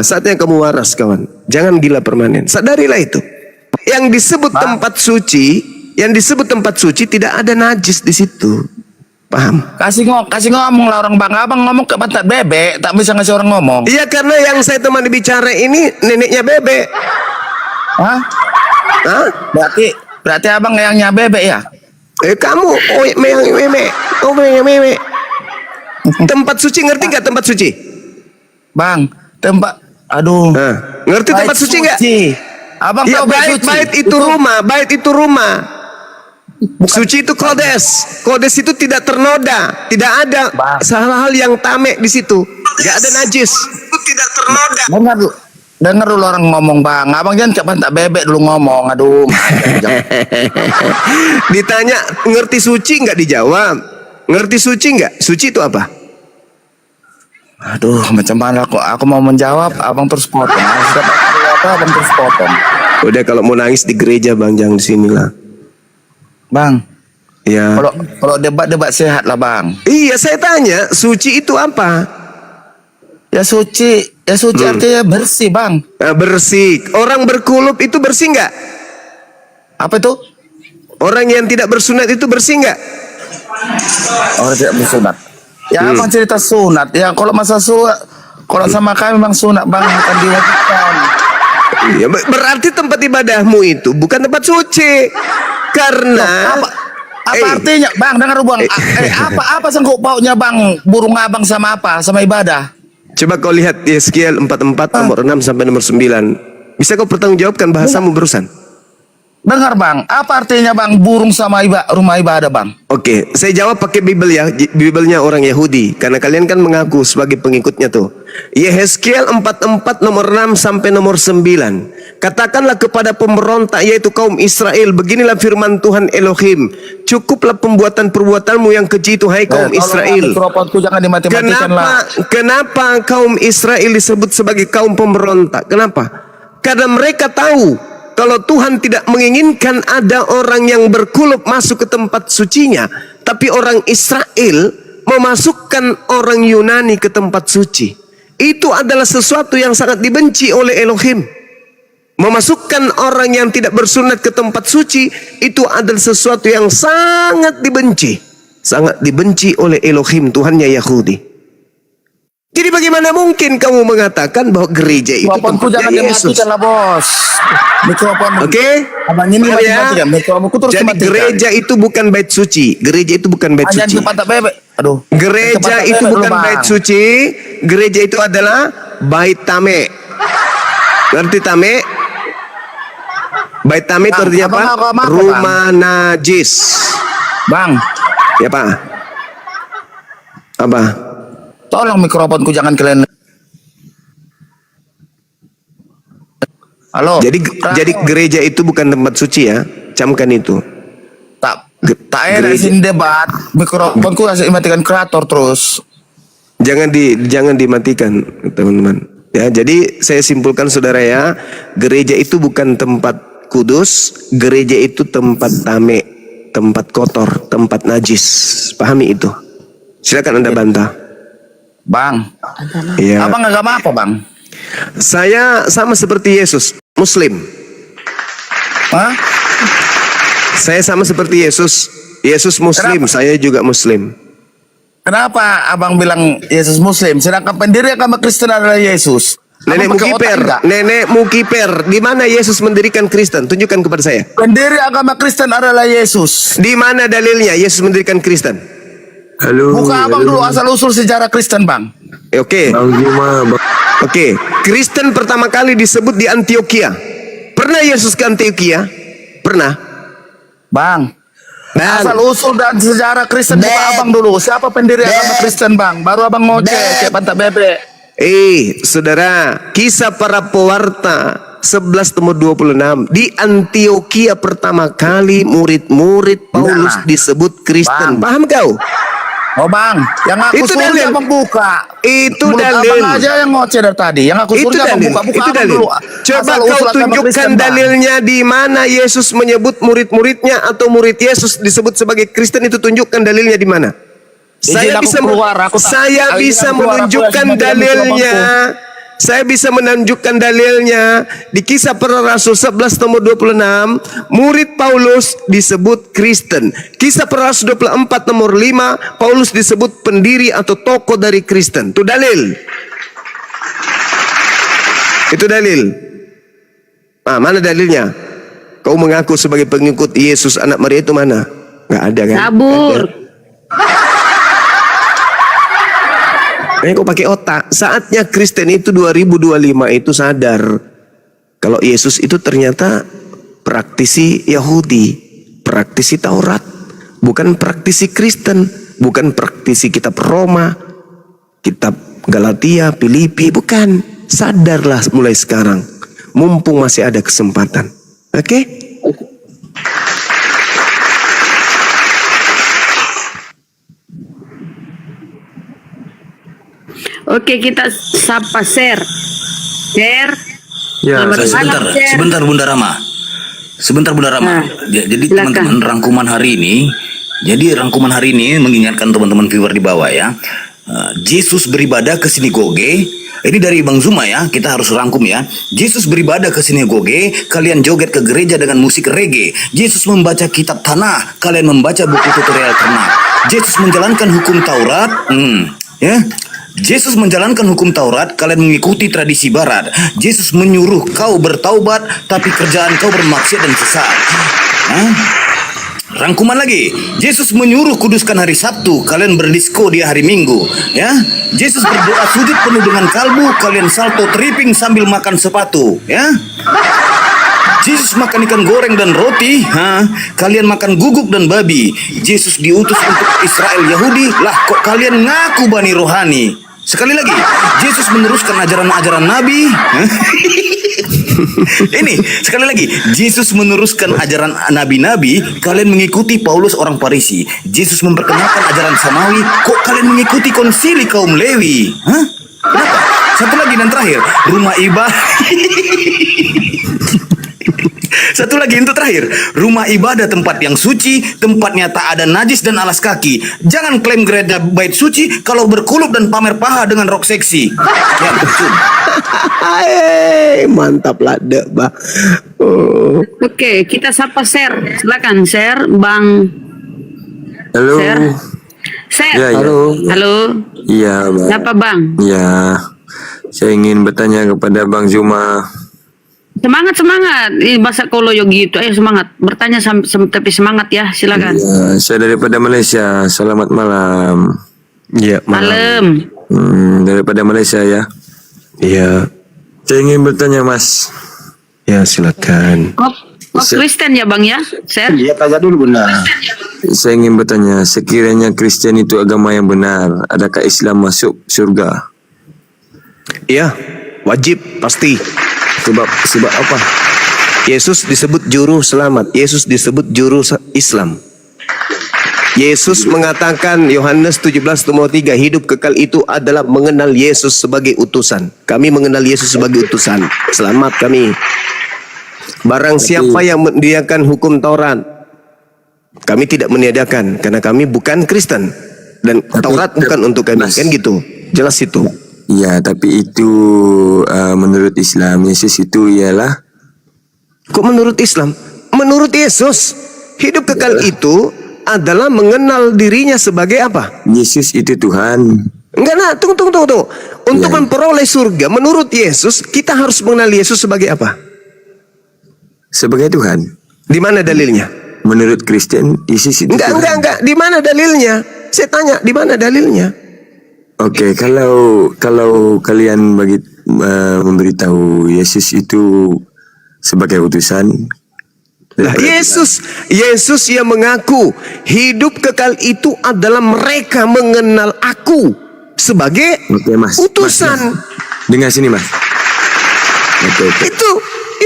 saatnya kamu waras kawan, jangan gila permanen, sadarilah itu. Yang disebut tempat suci, tidak ada najis di situ, paham? Kasih ngomong lah orang Bang, abang ngomong ke pantat bebek, tak bisa ngasih orang ngomong. Iya, karena yang saya temani bicara ini neneknya bebek. Hah? Berarti abang yang bebek ya? Kamu meme. Tempat suci, ngerti nggak tempat suci? Bang, ngerti tempat suci nggak? Abang ya, tahu bait itu rumah. Suci itu kodes itu tidak ternoda, tidak ada hal-hal yang tamek di situ, nggak ada najis. Itu tidak ternoda. Dengar dulu orang ngomong Bang, abang jangan kapan tak bebek dulu ngomong, aduh. Ditanya ngerti suci nggak, dijawab. Ngerti suci nggak? Suci itu apa? Aduh, macam mana aku mau menjawab, abang terus potong. Abang terus potong. Udah, kalau mau nangis di gereja Bang, jangan di sini lah. Bang. Ya. Kalau debat sehat lah Bang. Iya, saya tanya, suci itu apa? Ya suci artinya bersih Bang. Bersih. Orang berkulup itu bersih nggak? Apa itu? Orang yang tidak bersunat itu bersih nggak? Orang tidak bersunat. Ya abang cerita sunat. Ya kalau masa sunat, kalau sama kami bang sunat bang akan diwajibkan. Ya, berarti tempat ibadahmu itu bukan tempat suci. Karena Apa artinya bang? Dengar bang. Apa sangkut pautnya bang? Burung abang sama apa? Sama ibadah? coba kau lihat Yeskiel 44 nomor 6 sampai nomor 9. Bisa kau pertanggungjawabkan bahasamu barusan? Dengar bang, apa artinya bang burung sama rumah ibadah bang? Oke, saya jawab pakai Bible ya, Biblenya orang Yahudi, karena kalian kan mengaku sebagai pengikutnya tuh. Yeskiel 44 nomor 6 sampai nomor 9. Katakanlah kepada pemberontak yaitu kaum Israel, beginilah firman Tuhan Elohim, cukuplah perbuatanmu yang keji itu hai kaum Israel. Jangan dimati-matikan lah. Kenapa kaum Israel disebut sebagai kaum pemberontak? Kenapa? Karena mereka tahu kalau Tuhan tidak menginginkan ada orang yang berkulup masuk ke tempat sucinya, tapi orang Israel memasukkan orang Yunani ke tempat suci. Itu adalah sesuatu yang sangat dibenci oleh Elohim. Memasukkan orang yang tidak bersunat ke tempat suci itu adalah sesuatu yang sangat dibenci. Sangat dibenci oleh Elohim, Tuhannya Yahudi. Jadi bagaimana mungkin kamu mengatakan bahwa gereja itu Mikrofonku jangan tempatnya Yesus? dimatikan lah bos. Mikrofon. Oke. Abang ini mati-matikan. Mikrofonku terus Jadi dimatikan. gereja itu bukan bait suci. Gereja itu bukan bait Jangan suci. tempat bebek. Aduh. Gereja Tempat itu bebek bukan dulu, bait Bang. suci. Gereja itu adalah bait tame. Ngerti tame? Bait tame itu Bang, artinya apa? abang apa, Rumah najis. Bang, Ya Pak. Apa? tolong mikrofonku jangan kalian. Halo. Jadi gereja itu bukan tempat suci ya. Camkan itu. tak enak gereja. sih debat. Mikrofonku kasih matikan kreator terus. Jangan dimatikan, teman-teman. Ya, jadi saya simpulkan saudara ya, gereja itu bukan tempat kudus, gereja itu tempat tame, tempat kotor, tempat najis. Pahami itu. Silakan Anda bantah. Bang. Ya. Abang agama apa bang? Saya sama seperti Yesus, Muslim. Hah? Saya sama seperti Yesus. Yesus Muslim, saya juga Muslim. Kenapa abang bilang Yesus Muslim, sedangkan pendiri agama Kristen adalah Yesus? Nenek Abang pakai otak Mukiper, enggak? Nenek Mukiper, di mana Yesus mendirikan Kristen? Tunjukkan kepada saya. Pendiri agama Kristen adalah Yesus. Di mana dalilnya Yesus mendirikan Kristen? Buka abang dulu asal usul sejarah Kristen bang. Oke. Oke, Kristen pertama kali disebut di Antioquia. Pernah Yesus ke Antioquia? Pernah. Bang. Dan Asal usul dan sejarah Kristen buka abang dulu. Siapa pendiri agama Kristen bang? Baru abang ngoceh kayak pantat bebek. saudara, Kisah Para Pewarta 11 nomor 26. Di Antioquia pertama kali murid-murid Paulus disebut Kristen. Bang. Paham kau? Oh bang, yang aku Itu suruh dalil. abang buka. Itu Mulut dalil. abang aja yang ngoceh dari tadi. Yang aku Itu suruh abang dalil. buka. Buka Itu abang dalil. dulu. Coba Asal kau usul agama tunjukkan Kristen, Bang. dalilnya di mana Yesus menyebut murid-muridnya atau murid Yesus disebut sebagai Kristen, itu tunjukkan dalilnya di mana? Saya aku bisa keluar, aku tak- saya izin bisa aku keluar, aku menunjukkan harus mati dalam dalilnya. Saya bisa menunjukkan dalilnya di Kisah Para Rasul 11 nomor 26. Murid Paulus disebut Kristen. Kisah Para Rasul 24 nomor 5, Paulus disebut pendiri atau tokoh dari Kristen. Itu dalil. Itu dalil. Mana dalilnya? Kau mengaku sebagai pengikut Yesus anak Maria itu mana? Nggak ada kan? Kabur. Kau pakai otak. Saatnya Kristen itu 2025 itu sadar kalau Yesus itu ternyata praktisi Yahudi, praktisi Taurat, bukan praktisi Kristen, bukan praktisi kitab Roma, kitab Galatia, Filipi, bukan. Sadarlah mulai sekarang, mumpung masih ada kesempatan. Oke? Oke, kita sapa share. Share. Ya, Selamat Sebentar, malam, share. sebentar Bunda Rama. Sebentar Bunda Rama. Nah, Jadi silakan. teman-teman rangkuman hari ini, mengingatkan teman-teman viewer di bawah ya. Yesus beribadah ke sinagoge. Ini dari Bang Zuma ya, kita harus rangkum ya. Yesus beribadah ke sinagoge, kalian joget ke gereja dengan musik reggae. Yesus membaca kitab Tanakh, kalian membaca buku tutorial ternak. Yesus menjalankan hukum Taurat, ya. Yesus menjalankan hukum Taurat, kalian mengikuti tradisi barat. Yesus menyuruh kau bertaubat, tapi kerjaan kau bermaksiat dan sesat. Rangkuman lagi, Yesus menyuruh kuduskan hari Sabtu, kalian berdisko di hari Minggu, ya. Yesus berdoa sujud penuh dengan kalbu, kalian salto tripping sambil makan sepatu, ya. Yesus makan ikan goreng dan roti, kalian makan guguk dan babi. Yesus diutus untuk Israel Yahudi, lah kok kalian ngaku bani rohani. Sekali lagi, Yesus meneruskan ajaran-ajaran Nabi. Ini sekali lagi, Yesus meneruskan ajaran nabi-nabi, kalian mengikuti Paulus orang Farisi. Yesus memperkenalkan ajaran Samawi, kok kalian mengikuti konsili kaum Lewi? Kenapa? Satu lagi dan terakhir, rumah ibadah. Satu lagi untuk terakhir, rumah ibadah tempat yang suci, tempatnya tak ada najis dan alas kaki. Jangan klaim gereja bait suci kalau berkulup dan pamer paha dengan rok seksi. Ya, betul. Mantap lah dek, bah. Oke, kita sapa share. Silakan share, Bang. Halo. Share. Ya, ya. Halo. Iya, Bang. Siapa Bang? Ya, saya ingin bertanya kepada Bang Zuma. Semangat. Ini bahasa Koloyo gitu. Ayo semangat. Bertanya tapi semangat ya. Silakan. Ya, saya daripada Malaysia. Selamat malam. Ya, Malam. Daripada Malaysia ya. Iya. Saya ingin bertanya, Mas. Ya, silakan. Kok Kristen ya Bang ya? Share. Iya, tanya dulu benar. Saya ingin bertanya, sekiranya Kristen itu agama yang benar, adakah Islam masuk surga? Iya, wajib pasti. Sebab apa? Yesus disebut juru selamat. Yesus disebut juru Islam. Yesus mengatakan Yohanes 17:3, hidup kekal itu adalah mengenal Yesus sebagai utusan. Kami mengenal Yesus sebagai utusan. Selamat kami. Barang siapa yang meniadakan hukum Taurat, kami tidak meniadakan karena kami bukan Kristen dan Taurat bukan untuk kami. Kan gitu. Jelas itu. Ya, tapi itu menurut Islam, Yesus itu ialah. Kok menurut Islam? Menurut Yesus, hidup kekal itu adalah mengenal dirinya sebagai apa? Yesus itu Tuhan. Enggak, nah, tunggu. Untuk memperoleh surga, menurut Yesus, kita harus mengenal Yesus sebagai apa? Sebagai Tuhan. Di mana dalilnya? Menurut Kristen, Yesus itu Tuhan. Enggak. Di mana dalilnya? Saya tanya, di mana dalilnya? Oke, kalau kalian memberitahu Yesus itu sebagai utusan. Lah, Yesus yang mengaku hidup kekal itu adalah mereka mengenal aku sebagai utusan. Mas. Dengar sini, Mas. Oke. Itu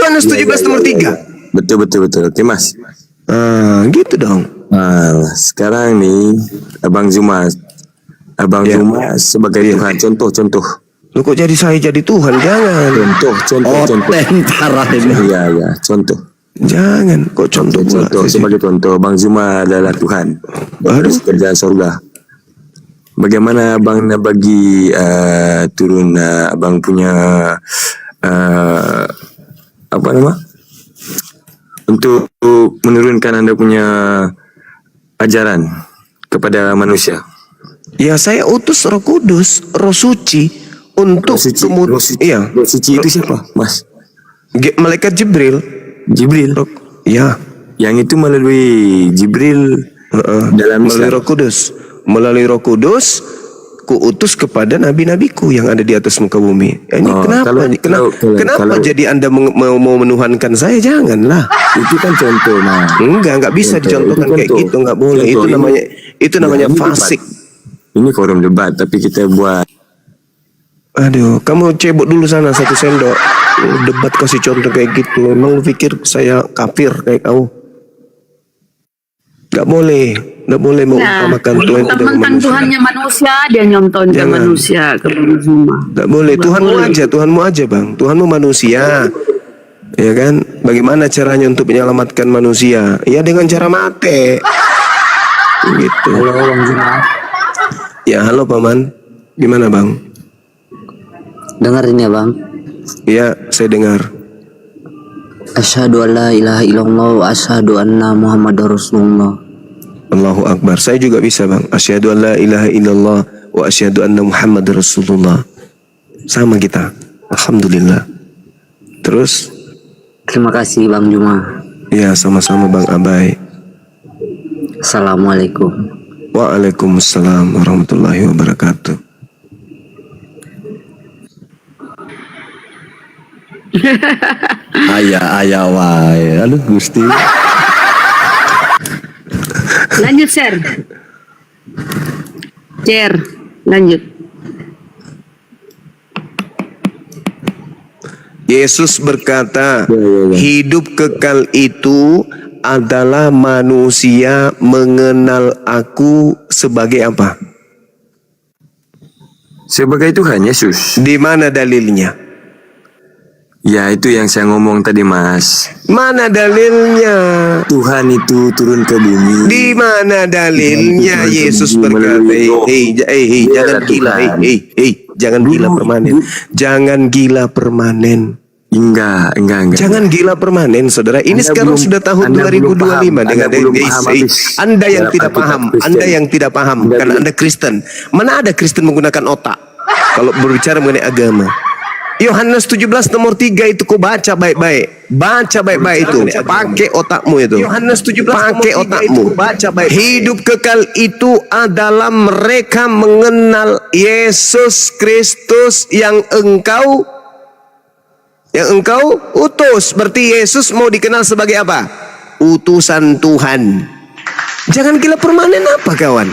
Yohanes 17:3. Betul. Oke, Mas. Gitu dong. Sekarang nih Abang Zuma sebagai Tuhan, contoh. Lu kok jadi saya jadi Tuhan? Jangan. Contoh. Tentara ini. Iya, contoh. Jangan, kok contoh pula. Sebagai contoh, Bang Zuma adalah Tuhan. Harus kerjaan surga. Bagaimana Abang nak bagi turun Abang punya apa nama? Untuk menurunkan Anda punya ajaran kepada manusia. Ya, saya utus Roh Kudus, Roh Suci untuk Roh Suci itu siapa, Mas? Malaikat Jibril. Ya. Yang itu melalui Jibril dalam melalui Roh Kudus. Melalui Roh Kudus ku utus kepada nabi-nabiku yang ada di atas muka bumi. Ini kenapa jadi Anda mau menuhankan saya? Janganlah. Itu kan contoh, Mas. Enggak bisa dicontohkan kayak gitu, enggak boleh. Itu namanya fasik. Ini forum debat, tapi kita buat. Aduh, kamu cebok dulu sana 1 sendok. Debat kasih contoh kayak gitu. Emang lu pikir saya kafir kayak kau? Gak boleh mengutamakan Tuhan itu dengan manusia. Tuhannya manusia, dia nyontohin ke manusia, ke semua. Gak boleh, Tuhanmu aja Bang. Tuhanmu manusia. Ya kan? Bagaimana caranya untuk menyelamatkan manusia? Ya dengan cara mati. Gitu. Ya, halo Paman. Gimana bang? Dengerin ya bang. Ya, saya dengar. Asyhadu an la ilaha illallah wa asyhadu anna Muhammadar Rasulullah. Allahu Akbar. Saya juga bisa bang. Asyhadu an la ilaha illallah wa asyhadu anna Muhammadar Rasulullah. Sama kita. Alhamdulillah. Terus? Terima kasih Bang Juma. Ya, sama-sama bang Abai. Assalamualaikum. Waalaikumsalam warahmatullahi wabarakatuh. Ayah wae. Aduh Gusti. Lanjut, Sir. Cer, lanjut. Yesus berkata, hidup kekal itu adalah manusia mengenal aku sebagai apa? Sebagai Tuhan Yesus. Di mana dalilnya? Ya, itu yang saya ngomong tadi, Mas. Mana dalilnya? Tuhan itu turun ke bumi. Di mana dalilnya? Yesus berkata, jangan gila, jangan gila permanen. Jangan gila permanen. Enggak. Jangan gila permanen, saudara. Ini sekarang sudah tahun 2025 dengan Anda yang tidak paham, Anda yang tidak paham, karena Anda Kristen. Mana ada Kristen menggunakan otak kalau berbicara mengenai agama? Yohanes 17 nomor 3 itu kau baca baik-baik. Baca baik-baik itu. Pakai otakmu itu. Yohanes 17 pakai otakmu. Baca baik. Hidup kekal itu adalah mereka mengenal Yesus Kristus yang engkau utus. Berarti Yesus mau dikenal sebagai apa? Utusan Tuhan. Jangan gila permanen apa kawan?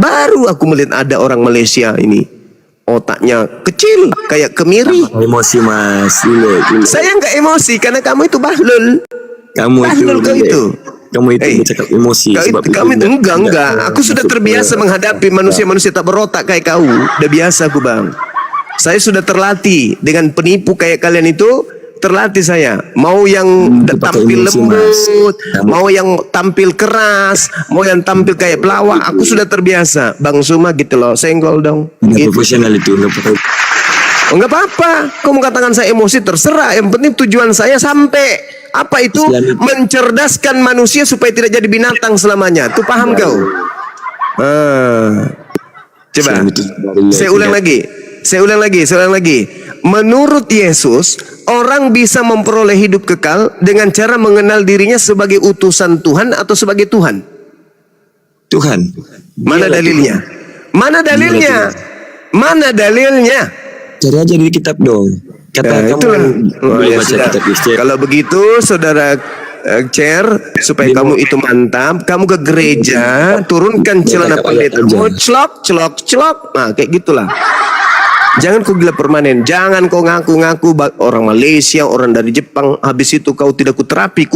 Baru aku melihat ada orang Malaysia ini otaknya kecil kayak kemiri. Emosi Mas. Gila. Saya nggak emosi karena kamu itu bahlul. Bahlul kau itu. Kamu itu bercakap emosi. Kamu itu enggak. Aku sudah terbiasa menghadapi manusia-manusia tak berotak kayak kau. Udah biasa aku bang. Saya sudah terlatih dengan penipu kayak kalian itu. Terlatih saya. Mau yang tampil lembut, mau yang tampil keras, mau yang tampil kayak pelawak. Aku sudah terbiasa. Bang Suma gitu loh, senggol dong. Nggak Gitu. profesional itu. Enggak apa-apa. Kau mengatakan saya emosi terserah. Yang penting tujuan saya sampai. Apa itu? Mencerdaskan manusia supaya tidak jadi binatang selamanya. Tuh paham kau? Coba. Saya ulang lagi. Menurut Yesus, orang bisa memperoleh hidup kekal dengan cara mengenal dirinya sebagai utusan Tuhan atau sebagai Tuhan. Tuhan. Mana dalilnya? Mana dalilnya? Mana dalilnya? Cari aja di kitab dong. Kata kamu itulah. belum baca kitab Kristen. Kalau begitu, saudara Cer, supaya kamu itu mantap, kamu ke gereja, turunkan celana pendetamu, celok. Nah, kayak gitulah. Jangan kau gila permanen. Jangan kau ngaku-ngaku orang Malaysia, orang dari Jepang. Habis itu kau tidak kuterapi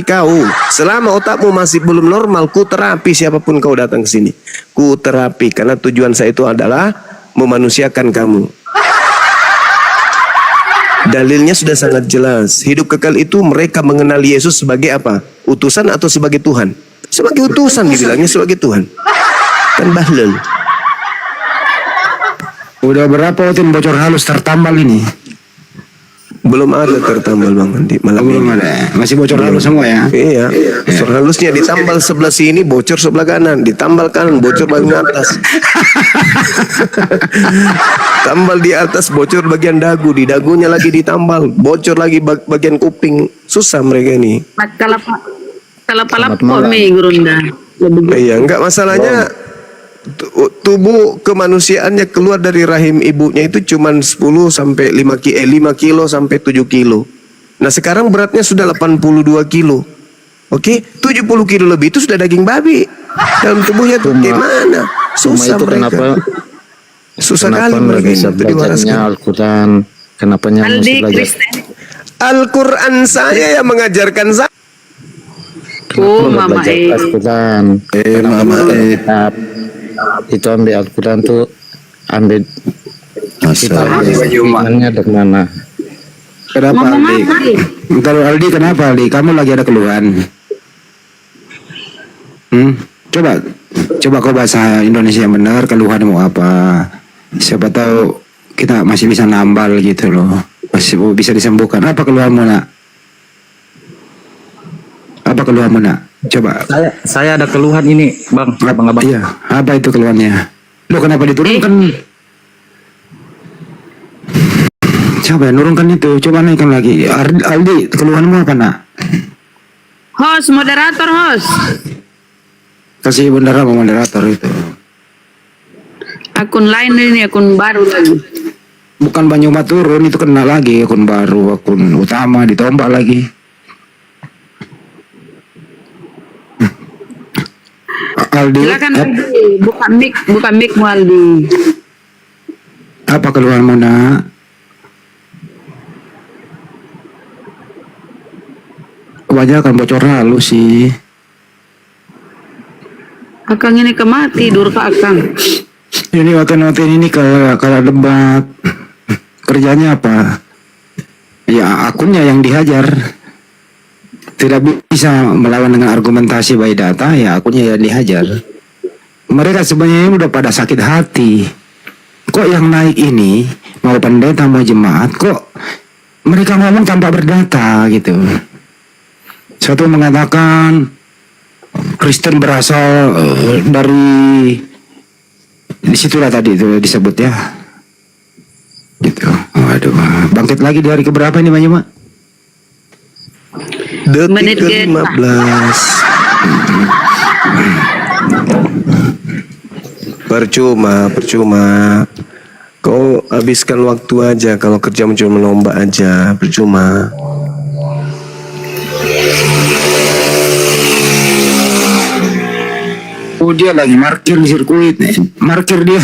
kau. Selama otakmu masih belum normal, kuterapi siapapun kau datang ke sini. Kuterapi karena tujuan saya itu adalah memanusiakan kamu. Dalilnya sudah sangat jelas. Hidup kekal itu mereka mengenal Yesus sebagai apa? Utusan atau sebagai Tuhan? Sebagai utusan dibilangnya sebagai Tuhan. Kan bahlul. Udah berapa Otin bocor halus tertambal ini? Belum ada tertambal bang nanti malam Belum ini. ada. Masih bocor halus semua ya? Iya. Bocor halusnya ditambal sebelah sini, bocor sebelah kanan, ditambal kanan, bocor bagian atas. Tambal di atas, bocor bagian dagu, di dagunya lagi ditambal, bocor lagi bagian kuping. Susah mereka ini. Kalapalap mi gurunda. Iya, enggak masalahnya. Tubuh kemanusiaannya keluar dari rahim ibunya itu cuma 10 sampai 5 kilo sampai 7 kilo. Nah sekarang beratnya sudah 82 kilo. Oke, 70 kilo lebih itu sudah daging babi. Dalam tubuhnya tuh gimana? Susah mereka. Susah kali mereka ini diwariskan. Al-Quran. Kenapa Aldi Kristen. Al-Quran saya yang mengajarkan saya. Oh mama Al-Quran. Itu ambil Al-Quran tuh ambil imannya dari mana? Kenapa Aldi? Bentar Aldi, kenapa Aldi? Kamu lagi ada keluhan? Coba Coba kau bahasa Indonesia yang benar, keluhanmu apa? Siapa tahu kita masih bisa nambal gitu loh. Masih bisa disembuhkan. Apa keluhanmu nak? Apa keluhanmu nak? Coba. Saya ada keluhan ini, Bang. Abang-abang. Iya, apa itu keluhannya? Lo kenapa diturunkan? Coba nurunkan itu, coba naikkan lagi. Aldi, keluhanmu apa nak? Host, moderator host. Kasih bendera sama moderator itu. Akun lain ini, akun baru lagi. Bukan Banyuma turun, itu kena lagi akun baru, akun utama ditombak lagi. Aldi, Silakan Aldi, buka mic mu Aldi. apa keluhanmu nak? Wajah kan bocor halus sih. Akang ini kemati, durka Akang. Ini waktu ini kalau debat kerjanya apa? Ya akunnya yang dihajar. Tidak bisa melawan dengan argumentasi by data, ya akunnya yang dihajar. Mereka sebenarnya udah pada sakit hati. Kok yang naik ini mau pendeta mau jemaat, kok mereka ngomong tanpa berdata gitu. Satu mengatakan Kristen berasal dari disitulah tadi itu disebut ya, gitu. Waduh, bangkit lagi di hari keberapa ini Banyuma? Detik Menit ke-15. Percuma. Kau habiskan waktu aja kalau kerja cuma menomba aja, percuma. Oh dia lagi markir di sirkuit nih. Markir dia.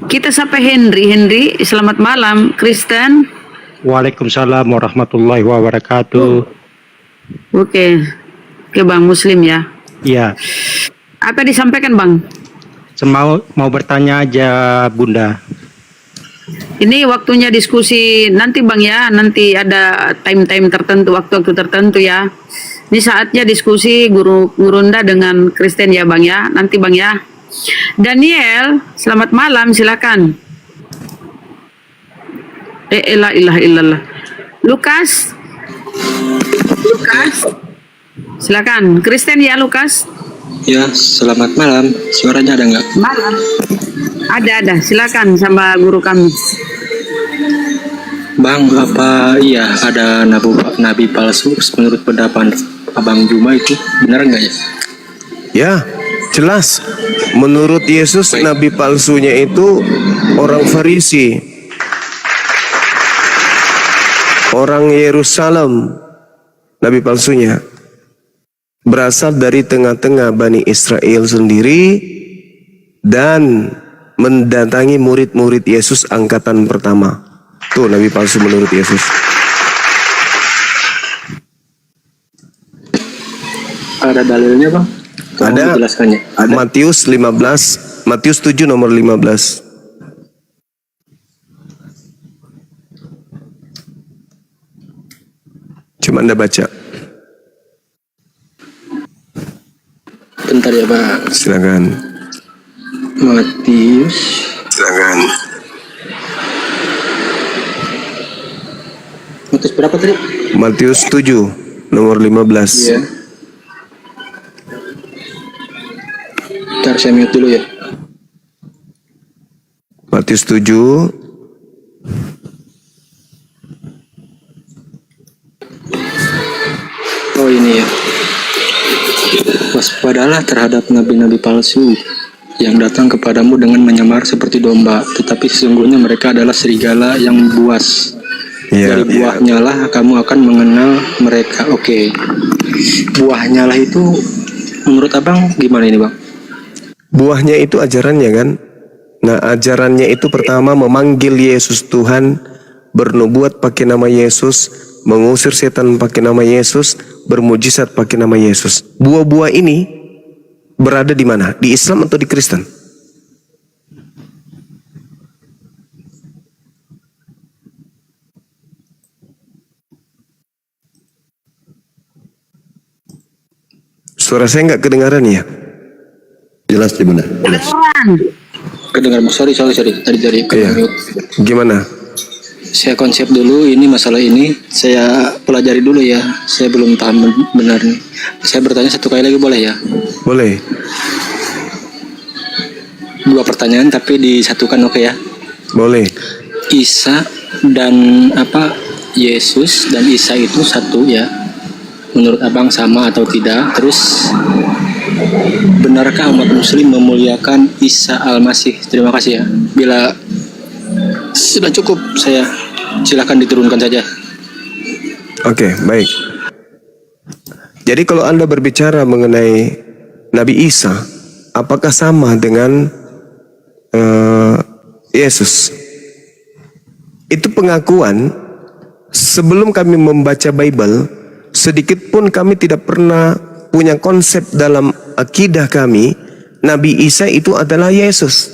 Kita sampai Henry, selamat malam, Kristen. Waalaikumsalam warahmatullahi wabarakatuh. Oke, Bang Muslim ya. Iya, Apa disampaikan Bang? mau bertanya aja Bunda. Ini waktunya diskusi nanti Bang ya, nanti ada time-time tertentu, waktu-waktu tertentu ya. Ini saatnya diskusi Gurunda dengan Kristen ya Bang ya, nanti Bang ya. Daniel, selamat malam, silakan. La ilaha illallah. Lukas, silakan. Kristen ya Lukas. Ya, selamat malam. Suaranya ada nggak? Malam. Ada, silakan sama guru kami. Bang, apa iya ada nabi palsu menurut pendapat Abang Juma itu benar nggak ya? Ya, jelas. Menurut Yesus, nabi palsunya itu orang Farisi, orang Yerusalem. Nabi palsunya berasal dari tengah-tengah Bani Israel sendiri dan mendatangi murid-murid Yesus angkatan pertama. Tuh nabi palsu menurut Yesus. Ada dalilnya bang? Tolong Ada. dijelaskannya. Matius 7 nomor 15. Cuma Anda baca. Bentar ya bang. Silakan. Matius. Silakan. Matius berapa tadi? Matius 7 nomor 15. Iya. Bentar saya mute dulu ya. Matius 7 Oh ini ya. Waspadalah terhadap nabi-nabi palsu yang datang kepadamu dengan menyamar seperti domba, tetapi sesungguhnya mereka adalah serigala yang buas. Iya, Dari buahnya lah kamu akan mengenal mereka. Oke. Buahnya lah itu menurut abang gimana ini bang? Buahnya itu ajarannya kan. Nah ajarannya itu pertama memanggil Yesus Tuhan, bernubuat pakai nama Yesus, mengusir setan pakai nama Yesus, bermujizat pakai nama Yesus. Buah-buah ini berada di mana? Di Islam atau di Kristen? Suara saya nggak kedengaran ya? Jelas di mana? Jelas. Kedengar, sorry. Tadi Iya. Gimana? saya konsep dulu ini masalah ini, saya pelajari dulu ya. Saya belum paham benar nih. Saya bertanya satu kali lagi boleh ya? Boleh. 2 pertanyaan tapi disatukan, oke ya? Boleh. Isa dan Yesus dan Isa itu satu ya? Menurut abang sama atau tidak? Terus benarkah umat muslim memuliakan Isa Al-Masih? Terima kasih ya. Bila sudah cukup, saya silakan diturunkan saja. Oke, baik. Jadi kalau Anda berbicara mengenai Nabi Isa, apakah sama dengan Yesus? Itu pengakuan. Sebelum kami membaca Bible, sedikit pun kami tidak pernah punya konsep dalam akidah kami Nabi Isa itu adalah Yesus.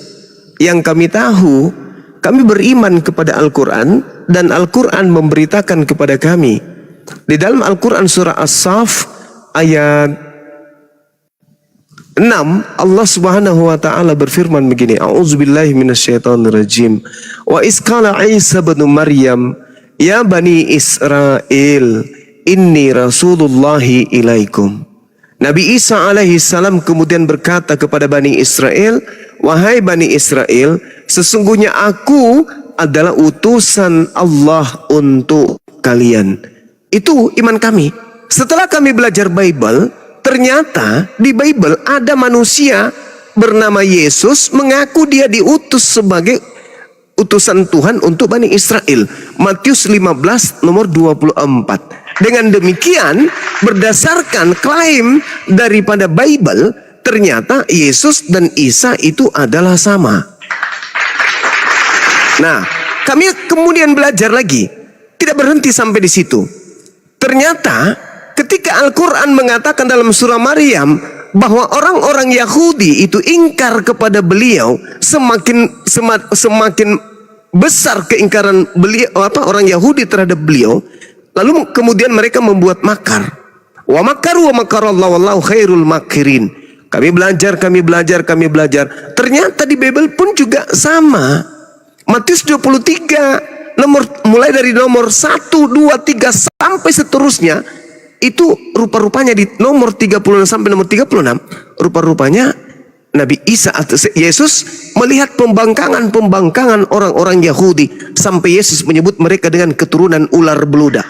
Yang kami tahu, kami beriman kepada Al-Quran, dan Al-Quran memberitakan kepada kami di dalam Al-Quran surah As-Saff ayat 6, Allah Subhanahu wa taala berfirman begini, A'udzubillahi minasyaitonirrajim. Wa isqala Isa bin Maryam, ya bani Israel, inni rasulullahi ilaikum. Nabi Isa alaihi salam kemudian berkata kepada Bani Israel, wahai Bani Israel, sesungguhnya aku adalah utusan Allah untuk kalian. Itu iman kami. Setelah kami belajar Bible, ternyata di Bible ada manusia bernama Yesus mengaku dia diutus sebagai utusan Tuhan untuk Bani Israel. Matius 15 nomor 24. Dengan demikian, berdasarkan klaim daripada Bible, ternyata Yesus dan Isa itu adalah sama. Nah, kami kemudian belajar lagi. Tidak berhenti sampai di situ. Ternyata ketika Al-Quran mengatakan dalam surah Maryam bahwa orang-orang Yahudi itu ingkar kepada beliau, semakin besar keingkaran beliau, orang Yahudi terhadap beliau. Lalu kemudian mereka membuat makar. Wa makaru wa makarallahu wallahu khairul makirin. Kami belajar. Ternyata di Bible pun juga sama. Matius 23 mulai dari nomor 1, 2, 3 sampai seterusnya. Itu rupa-rupanya di nomor 36 sampai nomor 36. Rupa-rupanya Nabi Isa atau Yesus melihat pembangkangan orang-orang Yahudi, sampai Yesus menyebut mereka dengan keturunan ular beludak.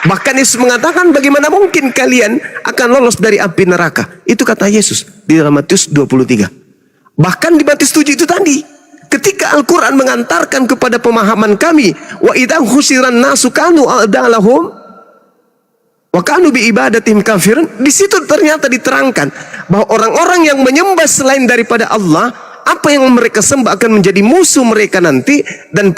Bahkan Yesus mengatakan, bagaimana mungkin kalian akan lolos dari api neraka? Itu kata Yesus di dalam Matius 23. Bahkan di Matius 7 itu tadi, ketika Al-Quran mengantarkan kepada pemahaman kami, wa idza husyiran nasu kanu a'dalahum wa kanu bi ibadatihim kafirun, di situ ternyata diterangkan bahwa orang-orang yang menyembah selain daripada Allah, apa yang mereka sembah akan menjadi musuh mereka nanti, dan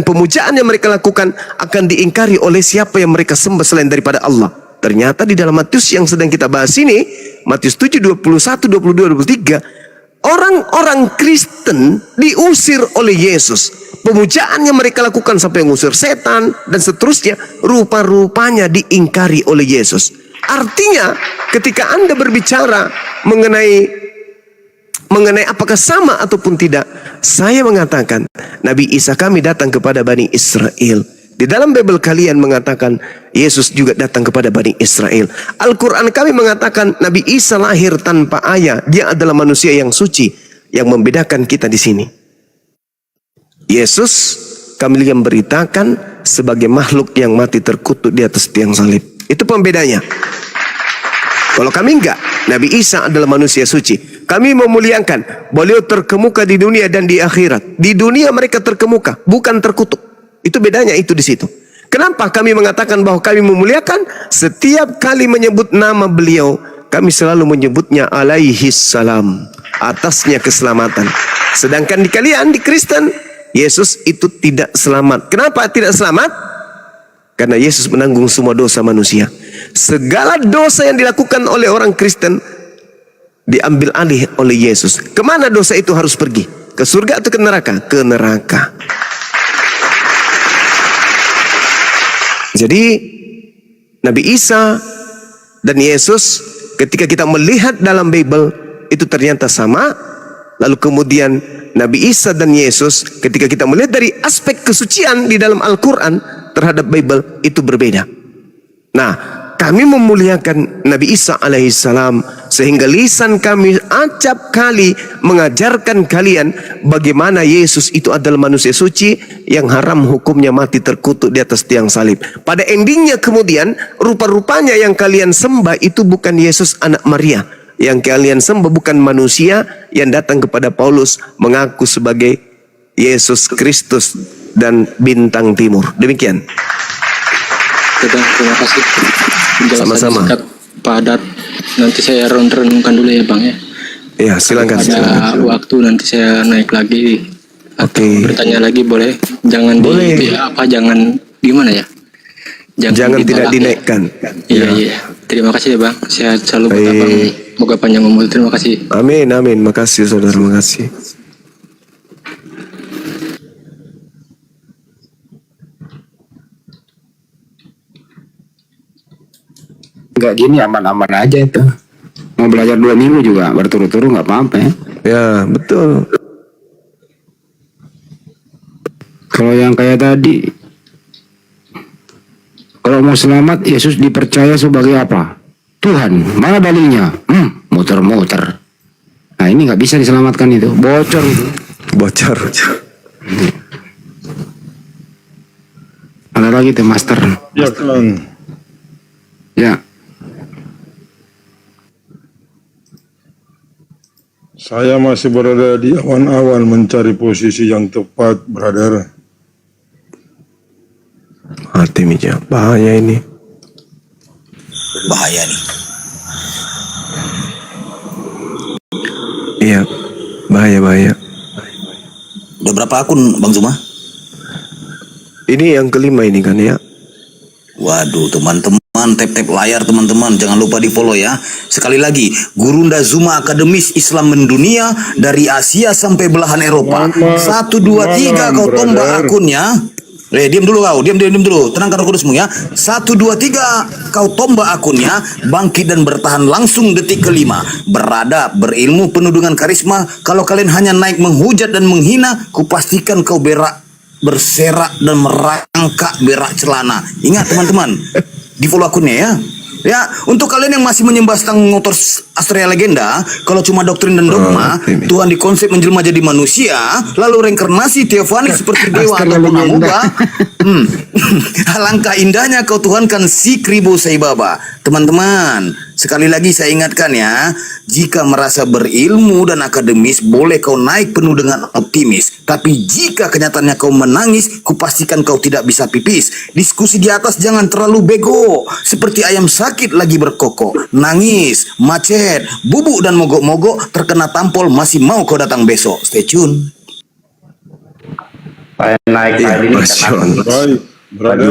pemujaan yang mereka lakukan akan diingkari oleh siapa yang mereka sembah selain daripada Allah. Ternyata di dalam Matius yang sedang kita bahas ini, Matius 7, 21, 22, 23, orang-orang Kristen diusir oleh Yesus. Pemujaan yang mereka lakukan sampai mengusir setan dan seterusnya, rupa-rupanya diingkari oleh Yesus. Artinya ketika Anda berbicara mengenai apakah sama ataupun tidak, saya mengatakan Nabi Isa kami datang kepada Bani Israel. Di dalam Bible kalian mengatakan Yesus juga datang kepada Bani Israel. Al-Quran kami mengatakan Nabi Isa lahir tanpa ayah. Dia adalah manusia yang suci. Yang membedakan kita di sini, Yesus kami lihat beritakan sebagai makhluk yang mati terkutuk di atas tiang salib. Itu pembedanya. Kalau kami enggak, Nabi Isa adalah manusia suci. Kami memuliakan, beliau terkemuka di dunia dan di akhirat. Di dunia mereka terkemuka, bukan terkutuk. Itu bedanya itu di situ. Kenapa kami mengatakan bahwa kami memuliakan? Setiap kali menyebut nama beliau, kami selalu menyebutnya alaihi salam, atasnya keselamatan. Sedangkan di kalian, di Kristen, Yesus itu tidak selamat. Kenapa tidak selamat? Karena Yesus menanggung semua dosa manusia. Segala dosa yang dilakukan oleh orang Kristen diambil alih oleh Yesus. Kemana dosa itu harus pergi? Ke surga atau ke neraka? Ke neraka. Jadi Nabi Isa dan Yesus ketika kita melihat dalam Bible itu ternyata sama. Lalu kemudian Nabi Isa dan Yesus ketika kita melihat dari aspek kesucian di dalam Al-Quran terhadap Bible itu berbeda. Nah, kami memuliakan Nabi Isa alaihissalam sehingga lisan kami acap kali mengajarkan kalian bagaimana Yesus itu adalah manusia suci yang haram hukumnya mati terkutuk di atas tiang salib. Pada endingnya kemudian rupa-rupanya yang kalian sembah itu bukan Yesus anak Maria. Yang kalian sembah bukan manusia yang datang kepada Paulus mengaku sebagai Yesus Kristus dan bintang timur. Demikian. Terima kasih. Penjelasannya Sama-sama. singkat, padat. Nanti saya renungkan dulu ya Bang ya. Ya, silakan. Ada waktu nanti saya naik lagi atau bertanya lagi boleh. Jangan Boleh. di apa jangan gimana ya? Jangan tidak ditolak ya. dinaikkan. Iya, iya. Terima kasih ya Bang. Saya selalu buat Abang. Moga panjang umur. Terima kasih. Amin, amin. Makasih saudara, makasih. Enggak gini aman-aman aja itu. Mau belajar 2 minggu juga berturut-turut nggak apa-apa ya. Ya, betul. Kalau yang kayak tadi, kalau mau selamat Yesus dipercaya sebagai apa? Tuhan. Mana dalilnya? Muter-muter. Nah ini nggak bisa diselamatkan itu. Bocor itu. Bocor. Ada lagi tuh master. Ya Kang, Ya. saya masih berada di awan-awan mencari posisi yang tepat, brother. Mati Mija, bahaya ini. Bahaya nih. Iya, bahaya. Udah berapa akun Bang Zuma? Ini yang kelima ini kan ya. Waduh teman-teman, tap-tap layar teman-teman, jangan lupa di follow ya. Sekali lagi, Gurunda Zuma Akademis Islam Mendunia dari Asia sampai belahan Eropa. 1, 2, 3 kau tombak akunnya. Diam dulu kau, diam dulu, tenangkan kudusmu ya. 1, 2, 3 kau tombak akunnya, bangkit dan bertahan langsung detik kelima. Beradab, berilmu, penuh dengan karisma. Kalau kalian hanya naik menghujat dan menghina, kupastikan kau berserak dan merangkak berak celana. Ingat teman-teman, di follow akunnya ya. Ya, untuk kalian yang masih menyembah stang motor Astrea Legenda, kalau cuma doktrin dan dogma, Tuhan dikonsep menjelma jadi manusia, lalu reinkarnasi teofani seperti dewa atau pengamuga. Alangkah indahnya kau tuhankan si Kribo Saibaba. Teman-teman, sekali lagi saya ingatkan ya, jika merasa berilmu dan akademis, boleh kau naik penuh dengan optimis. Tapi jika kenyataannya kau menangis, kupastikan kau tidak bisa pipis. Diskusi di atas jangan terlalu bego, seperti ayam sakit lagi berkokok. Nangis, macet, bubuk dan mogok-mogok, terkena tampol, masih mau kau datang besok. Stay tune. Baik, brother.